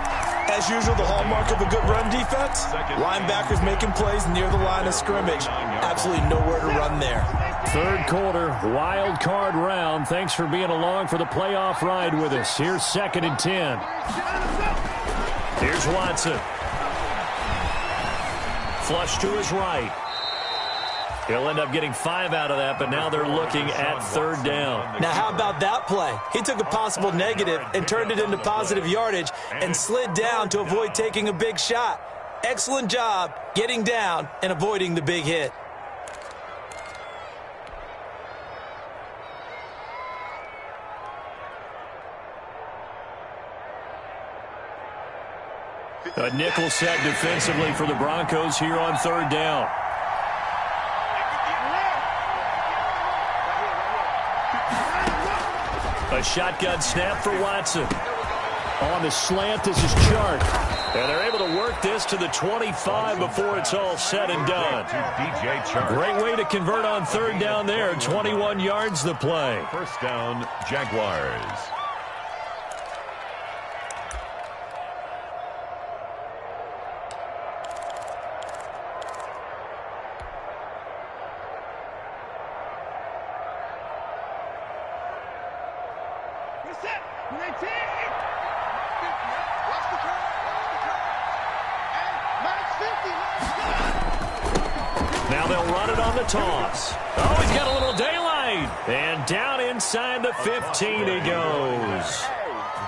As usual, the hallmark of a good run defense, linebackers making plays near the line of scrimmage. Absolutely nowhere to run there. Third quarter, wild card round. Thanks for being along for the playoff ride with us. Here's 2nd and 10. Here's Watson. Flush to his right. He'll end up getting 5 out of that, but now they're looking at 3rd down. Now, how about that play? He took a possible negative and turned it into positive yardage and slid down to avoid taking a big shot. Excellent job getting down and avoiding the big hit. A nickel set defensively for the Broncos here on 3rd down. A shotgun snap for Watson. On the slant, this is Chark. And they're able to work this to the 25 before it's all said and done. Great way to convert on 3rd down there. 21 yards the play. First down, Jaguars. Now they'll run it on the toss. Oh, he's got a little daylight. And down inside the 15 he goes.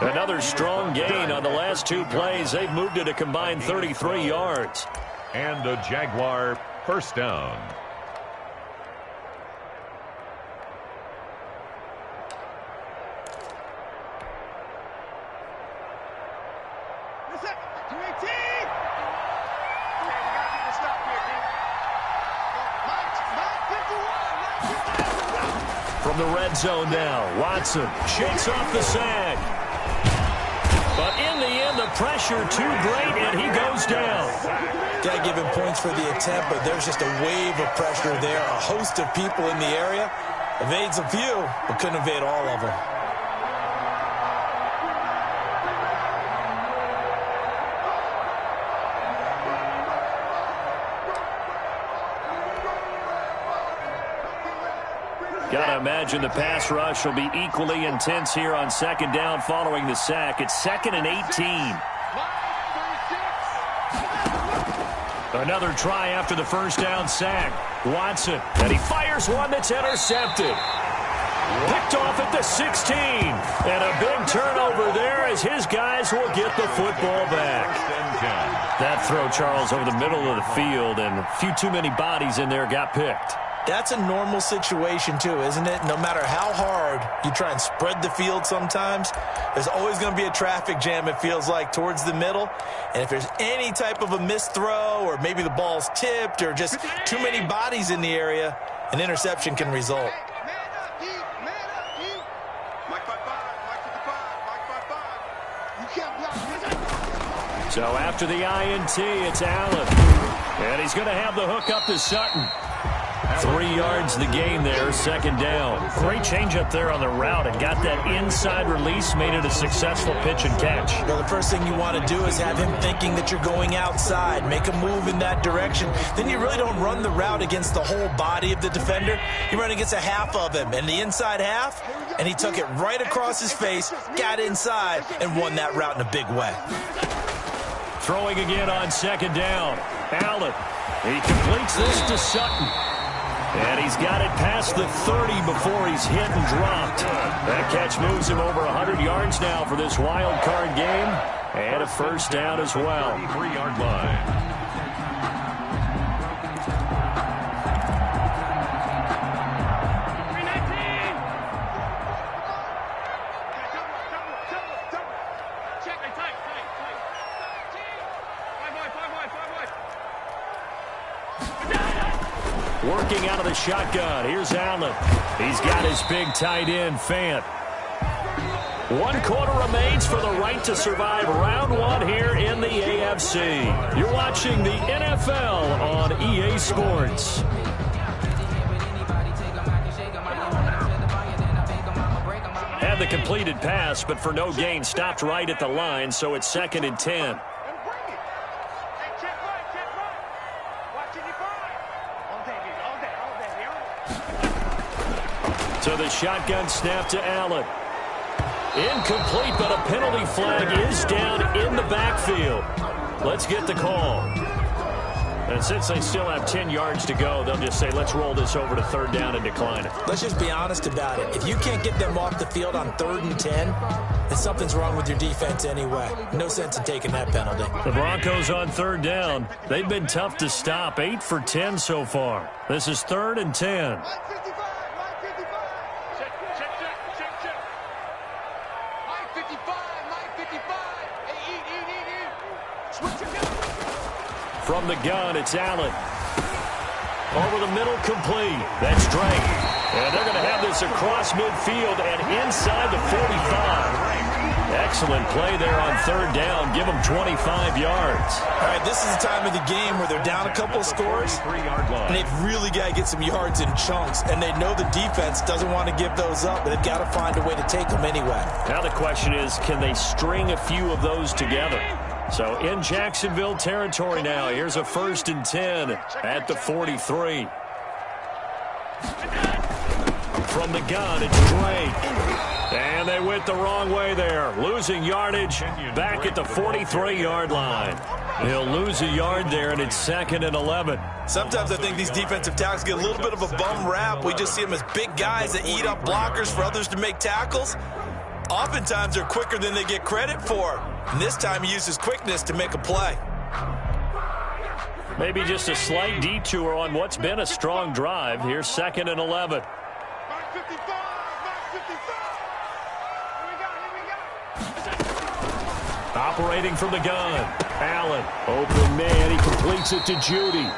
Another strong gain on the last 2 plays. They've moved it a combined 33 yards. And a Jaguar first down. From the red zone now, Watson shakes off the sack. But in the end, the pressure too great, and he goes down. Got to give him points for the attempt, but there's just a wave of pressure there. A host of people in the area. Evades a few, but couldn't evade all of them. Got a imagine the pass rush will be equally intense here on second down following the sack. It's 2nd and 18. Another try after the first down sack. Watson, and he fires one that's intercepted. Picked off at the 16. And a big turnover there as his guys will get the football back. That throw, Charles, over the middle of the field, and a few too many bodies in there got picked. That's a normal situation, too, isn't it? No matter how hard you try and spread the field sometimes, there's always going to be a traffic jam, it feels like, towards the middle. And if there's any type of a missed throw or maybe the ball's tipped or just too many bodies in the area, an interception can result. So after the INT, it's Allen. And he's going to have the hook up to Sutton. 3 yards the gain there, second down. Great change up there on the route and got that inside release, made it a successful pitch and catch. Well, the first thing you want to do is have him thinking that you're going outside, make a move in that direction. Then you really don't run the route against the whole body of the defender. You run against a half of him, and the inside half, and he took it right across his face, got inside, and won that route in a big way. Throwing again on second down. Allen, he completes this to Sutton. And he's got it past the 30 before he's hit and dropped. That catch moves him over 100 yards now for this wild card game. And a first down as well. 3-yard line. Working out of the shotgun. Here's Allen. He's got his big tight end, Fant. 1 quarter remains for the right to survive round 1 here in the AFC. You're watching the NFL on EA Sports. Had the completed pass, but for no gain, stopped right at the line, so it's 2nd and 10. So the shotgun snap to Allen. Incomplete, but a penalty flag is down in the backfield. Let's get the call. And since they still have 10 yards to go, they'll just say, let's roll this over to 3rd down and decline it. Let's just be honest about it. If you can't get them off the field on 3rd and 10, then something's wrong with your defense anyway. No sense in taking that penalty. The Broncos on 3rd down. They've been tough to stop. 8 for 10 so far. This is 3rd and 10. From the gun, it's Allen. Over the middle, complete. That's Drake. And they're going to have this across midfield and inside the 45. Excellent play there on 3rd down. Give them 25 yards. All right, this is the time of the game where they're down a couple of scores, and they've really got to get some yards in chunks, and they know the defense doesn't want to give those up, but they've got to find a way to take them anyway. Now the question is, can they string a few of those together? So in Jacksonville territory now, here's a 1st and 10 at the 43. From the gun, it's Drake. And they went the wrong way there. Losing yardage back at the 43-yard line. He'll lose a yard there, and it's 2nd and 11. Sometimes I think these defensive tackles get a little bit of a bum rap. We just see them as big guys that eat up blockers for others to make tackles. Oftentimes they're quicker than they get credit for. And this time he uses quickness to make a play. Maybe just a slight detour on what's been a strong drive. Here's 2nd and 11. Operating from the gun. Allen, open man. He completes it to Judy.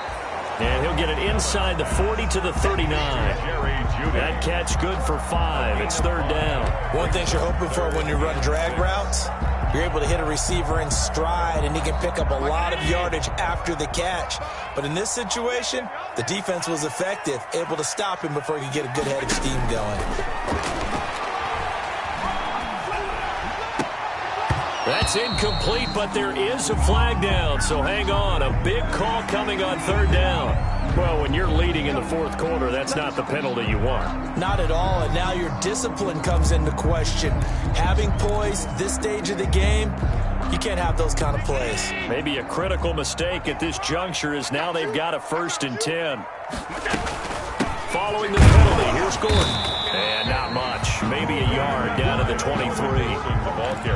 And he'll get it inside the 40 to the 39. That catch good for 5. It's 3rd down. One thing you're hoping for when you run drag routes, you're able to hit a receiver in stride, and he can pick up a lot of yardage after the catch. But in this situation, the defense was effective, able to stop him before he could get a good head of steam going. That's incomplete, but there is a flag down, so hang on. A big call coming on 3rd down. Well, when you're leading in the fourth quarter, that's not the penalty you want. Not at all, and now your discipline comes into question. Having poise this stage of the game, you can't have those kind of plays. Maybe a critical mistake at this juncture is now they've got a 1st and 10. Following the penalty, here's Gordon. And not much. Maybe a yard down to the 23.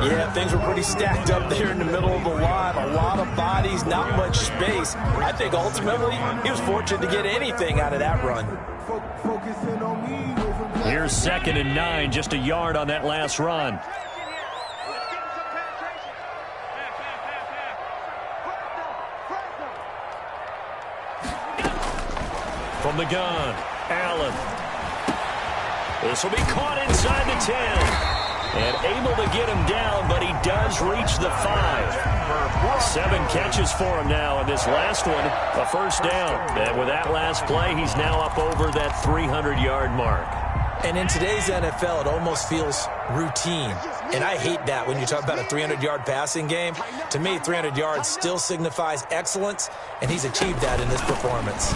Yeah, things were pretty stacked up there in the middle of the line. A lot of bodies, not much space. I think ultimately he was fortunate to get anything out of that run. Here's 2nd and 9, just a yard on that last run. From the gun, Allen. This will be caught inside the 10. And able to get him down, but he does reach the 5. 7 catches for him now, and this last one, a 1st down. And with that last play, he's now up over that 300-yard mark. And in today's NFL, it almost feels routine. And I hate that when you talk about a 300-yard passing game. To me, 300 yards still signifies excellence, and he's achieved that in this performance.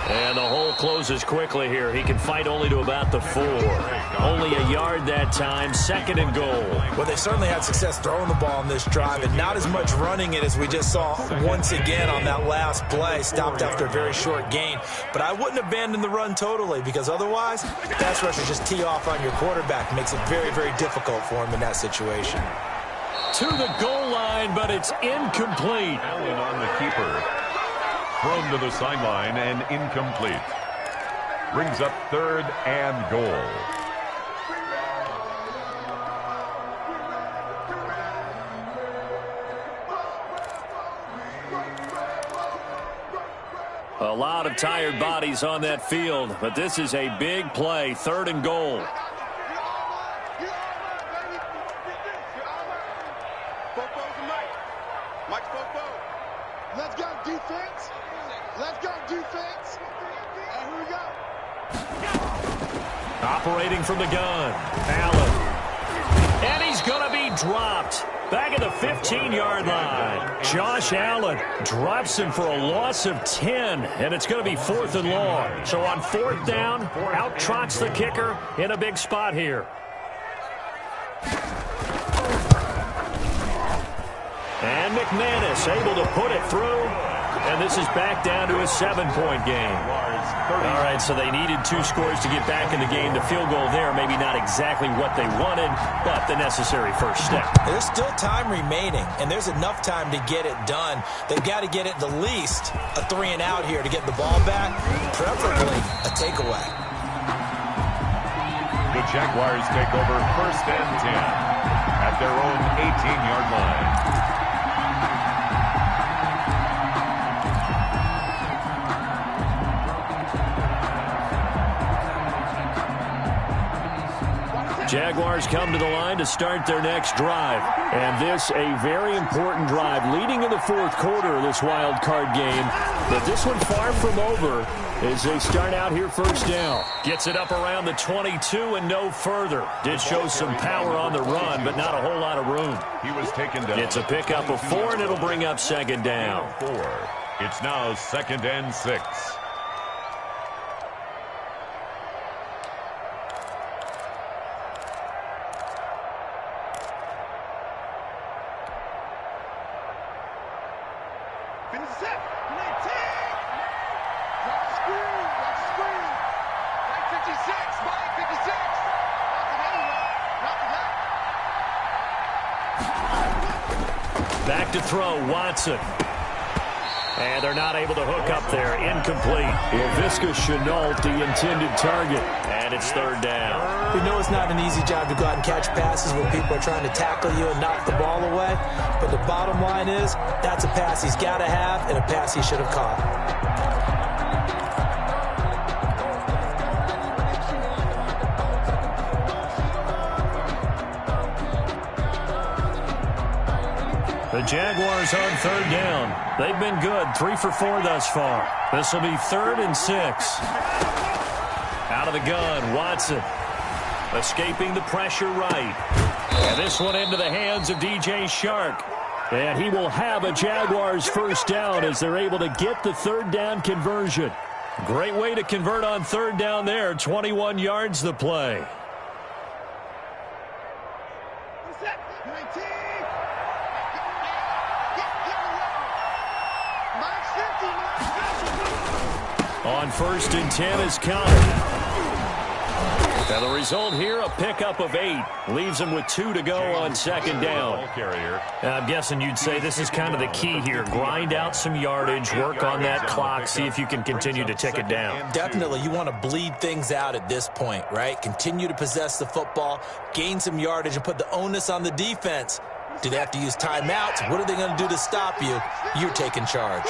And the hole closes quickly here. He can fight only to about the 4. Only a yard that time, 2nd and goal. Well, they certainly had success throwing the ball on this drive, and not as much running it as we just saw once again on that last play. Stopped after a very short gain. But I wouldn't abandon the run totally, because otherwise, pass rushers just tee off on your quarterback. Makes it very, very difficult for him in that situation. To the goal line, but it's incomplete. Allen on the keeper. Thrown to the sideline and incomplete. Brings up 3rd and goal. A lot of tired bodies on that field, but this is a big play, 3rd and goal. Let's go, defense. Let's go, defense. And here we go. Operating from the gun, Allen. And he's going to be dropped. Back at the 15-yard line. Josh Allen drops him for a loss of 10, and it's going to be 4th and long. So on 4th down, out trots the kicker in a big spot here. And McManus able to put it through. And this is back down to a 7-point game. All right, so they needed 2 scores to get back in the game. The field goal there, maybe not exactly what they wanted, but the necessary first step. There's still time remaining, and there's enough time to get it done. They've got to get at the least a 3 and out here to get the ball back, preferably a takeaway. The Jaguars take over 1st and 10 at their own 18-yard line. Jaguars come to the line to start their next drive. And this, a very important drive leading in the 4th quarter of this wild card game. But this one far from over as they start out here 1st down. Gets it up around the 22 and no further. Did show some power on the run, but not a whole lot of room. He was taken down. It's a pickup of 4, and it'll bring up 2nd down. 4. It's now 2nd and 6. Back to throw, Watson. And they're not able to hook up there. Incomplete. Laviska Shenault, the intended target. And it's 3rd down. We know it's not an easy job to go out and catch passes when people are trying to tackle you and knock the ball away. But the bottom line is, that's a pass he's got to have and a pass he should have caught. The Jaguars on 3rd down. They've been good, 3 for 4 thus far. This will be 3rd and 6. Out of the gun, Watson. Escaping the pressure right. And this one into the hands of DJ Shark. And he will have a Jaguars first down as they're able to get the third down conversion. Great way to convert on third down there. 21 yards the play. On 1st and 10 is Connor. And the result here, a pickup of 8. Leaves him with 2 to go on 2nd down. I'm guessing you'd say this is kind of the key here. Grind out some yardage, work on that clock, see if you can continue to tick it down. Definitely, you want to bleed things out at this point, right? Continue to possess the football, gain some yardage, and put the onus on the defense. Do they have to use timeouts? What are they going to do to stop you? You're taking charge.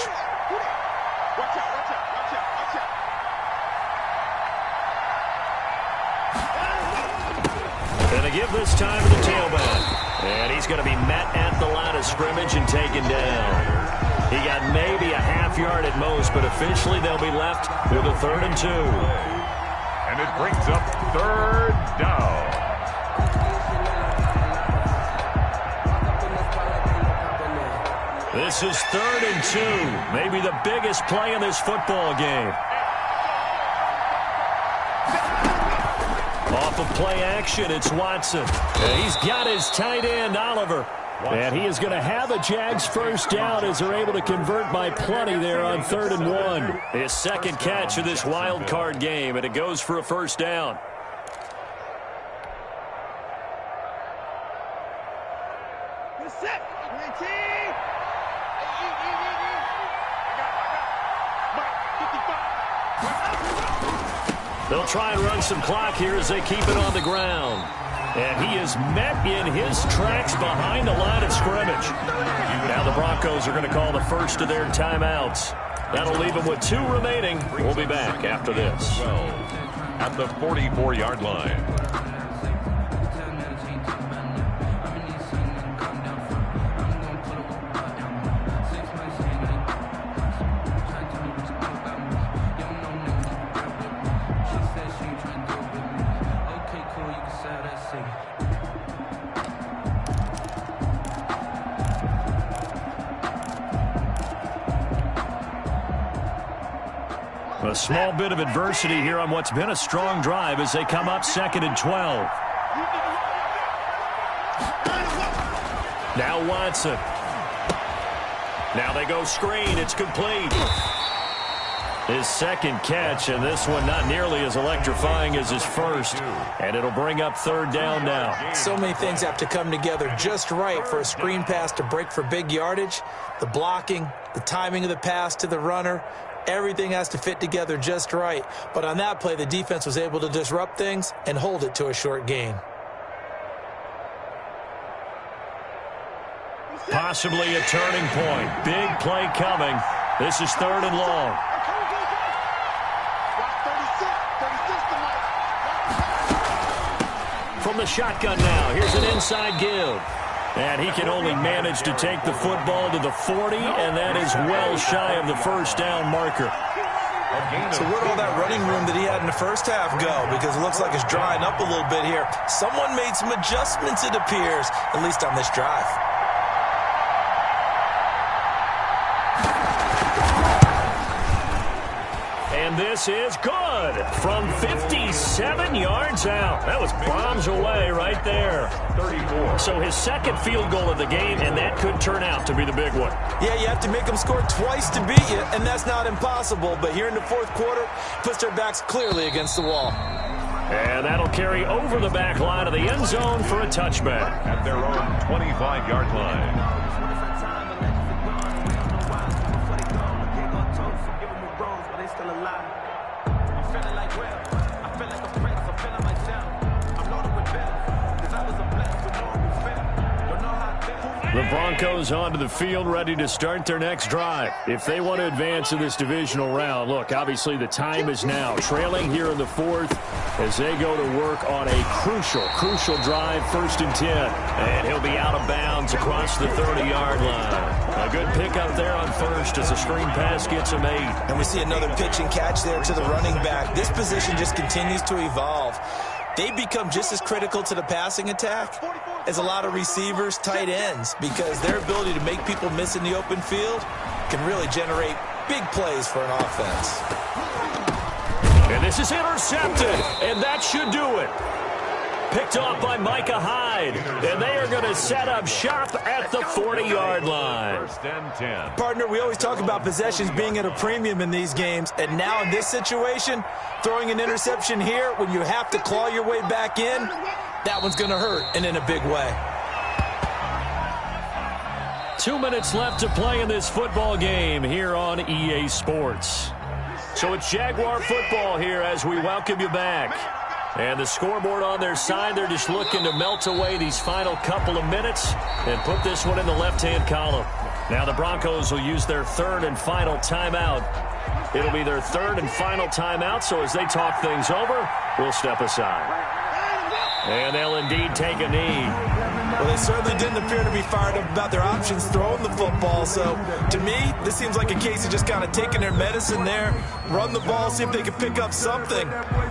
Going to give this time to the tailback. And he's going to be met at the line of scrimmage and taken down. He got maybe a half yard at most, but officially they'll be left with a 3rd and 2. And it brings up 3rd down. This is 3rd and 2. Maybe the biggest play in this football game. Off of play action, it's Watson. And he's got his tight end, Oliver. And he is going to have a Jags first down as they're able to convert by plenty there on 3rd and 1. His second catch of this wild card game, and it goes for a first down. They'll try and run some clock here as they keep it on the ground. And he is met in his tracks behind the line of scrimmage. Now the Broncos are going to call the first of their timeouts. That'll leave them with 2 remaining. We'll be back after this. At the 44-yard line. A small bit of adversity here on what's been a strong drive as they come up 2nd and 12. Now Watson. Now they go screen. It's complete. His second catch, and this one not nearly as electrifying as his first. And it'll bring up 3rd down now. So many things have to come together just right for a screen pass to break for big yardage. The blocking, the timing of the pass to the runner, everything has to fit together just right. But on that play, the defense was able to disrupt things and hold it to a short gain. Possibly a turning point. Big play coming. This is 3rd and long. From the shotgun now, here's an inside give. And he can only manage to take the football to the 40, and that is well shy of the first down marker. So where'd all that running room that he had in the first half go? Because it looks like it's drying up a little bit here. Someone made some adjustments, it appears, at least on this drive. And this is good from 57 yards out. That was bombs away right there. 34. So his second field goal of the game, and that could turn out to be the big one. Yeah, you have to make them score twice to beat you, and that's not impossible. But here in the 4th quarter, puts their backs clearly against the wall. And that'll carry over the back line of the end zone for a touchback. At their own 25-yard line. The Broncos onto the field, ready to start their next drive. If they want to advance in this divisional round, look, obviously the time is now. Trailing here in the 4th as they go to work on a crucial drive, 1st and 10. And he'll be out of bounds across the 30-yard line. A good pickup there on 1st as the screen pass gets him 8. And we see another pitch and catch there to the running back. This position just continues to evolve. They become just as critical to the passing attack as a lot of receivers, tight ends, because their ability to make people miss in the open field can really generate big plays for an offense. And this is intercepted, and that should do it. Picked off by Micah Hyde, and they are going to set up shop at the 40-yard line. First and 10. Partner, we always talk about possessions being at a premium in these games, and now in this situation, throwing an interception here when you have to claw your way back in, that one's going to hurt, and in a big way. 2 minutes left to play in this football game here on EA Sports. So it's Jaguar football here as we welcome you back. And the scoreboard on their side, they're just looking to melt away these final couple of minutes and put this one in the left-hand column. Now the Broncos will use their third and final timeout. It'll be their third and final timeout, so as they talk things over, we'll step aside. And they'll indeed take a knee. Well, they certainly didn't appear to be fired up about their options throwing the football. So, to me, this seems like a case of just kind of taking their medicine there, run the ball, see if they can pick up something.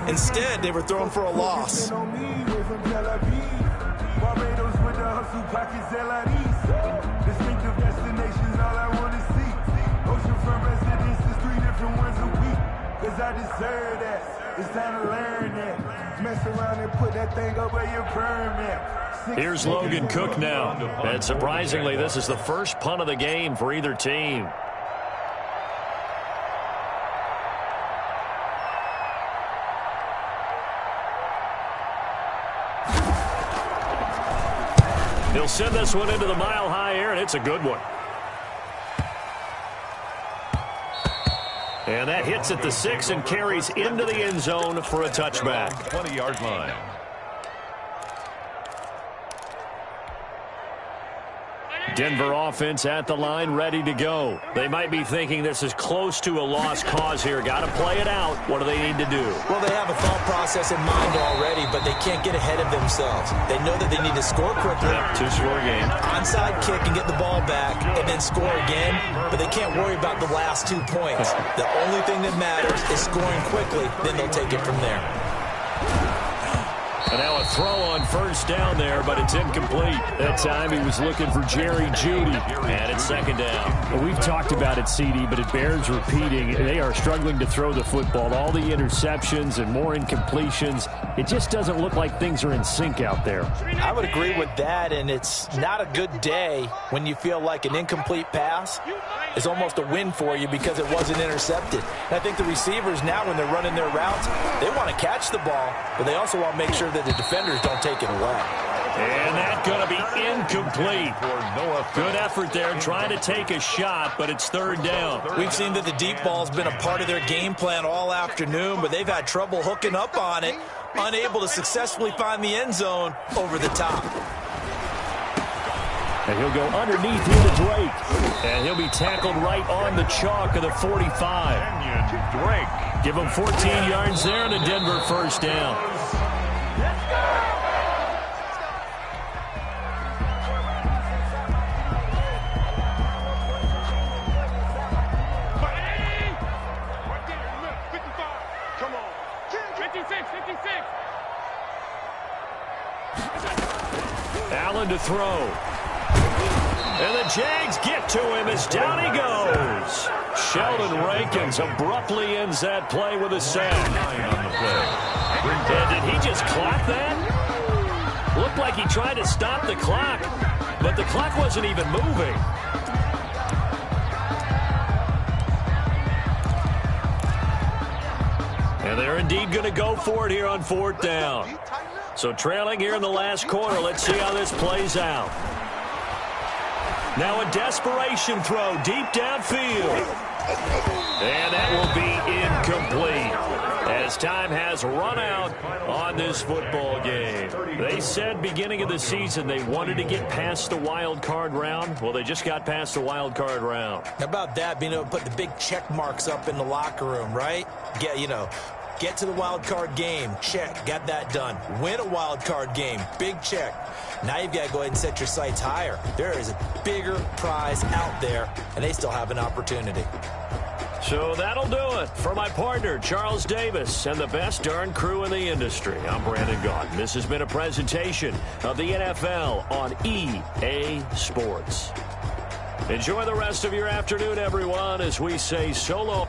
Instead, they were throwing for a loss. Here's Logan Cook now. And surprisingly, this is the first punt of the game for either team. He'll send this one into the mile-high air, and it's a good one. And that hits at the 6 and carries into the end zone for a touchback. 20-yard line. Denver offense at the line, ready to go. They might be thinking this is close to a lost cause here. Got to play it out. What do they need to do? Well, they have a thought process in mind already, but they can't get ahead of themselves. They know that they need to score quickly. Yep, two-score game. Onside kick and get the ball back and then score again, but they can't worry about the last 2 points. The only thing that matters is scoring quickly, then they'll take it from there. And now a throw on first down there, but it's incomplete. That time he was looking for Jerry Jeudy. And it's second down. Well, we've talked about it, CD, but it bears repeating. They are struggling to throw the football. All the interceptions and more incompletions. It just doesn't look like things are in sync out there. I would agree with that, and it's not a good day when you feel like an incomplete pass is almost a win for you because it wasn't intercepted. And I think the receivers now, when they're running their routes, they want to catch the ball, but they also want to make sure that the defenders don't take it away. And that's going to be incomplete. Good effort there trying to take a shot, but it's third down. We've seen that the deep ball's been a part of their game plan all afternoon, but they've had trouble hooking up on it, unable to successfully find the end zone over the top. And he'll go underneath here to Drake. And he'll be tackled right on the chalk of the 45. Drake. Give him 14 yards there and a Denver first down. Come on. 56. Allen to throw. And the Jags get to him as down he goes. Sheldon Rankins abruptly ends that play with a sack. And did he just clock that? Looked like he tried to stop the clock, but the clock wasn't even moving. And they're indeed going to go for it here on fourth down. So trailing here in the last quarter. Let's see how this plays out. Now a desperation throw deep downfield. And that will be incomplete as time has run out on this football game. They said beginning of the season they wanted to get past the wild card round. Well, they just got past the wild card round. How about that, being able to put the big check marks up in the locker room, right? Get to the wild card game, check, got that done. Win a wild card game, big check. Now you've got to go ahead and set your sights higher. There is a bigger prize out there, and they still have an opportunity. So that'll do it. For my partner, Charles Davis, and the best darn crew in the industry, I'm Brandon Gaudin. This has been a presentation of the NFL on EA Sports. Enjoy the rest of your afternoon, everyone, as we say so long.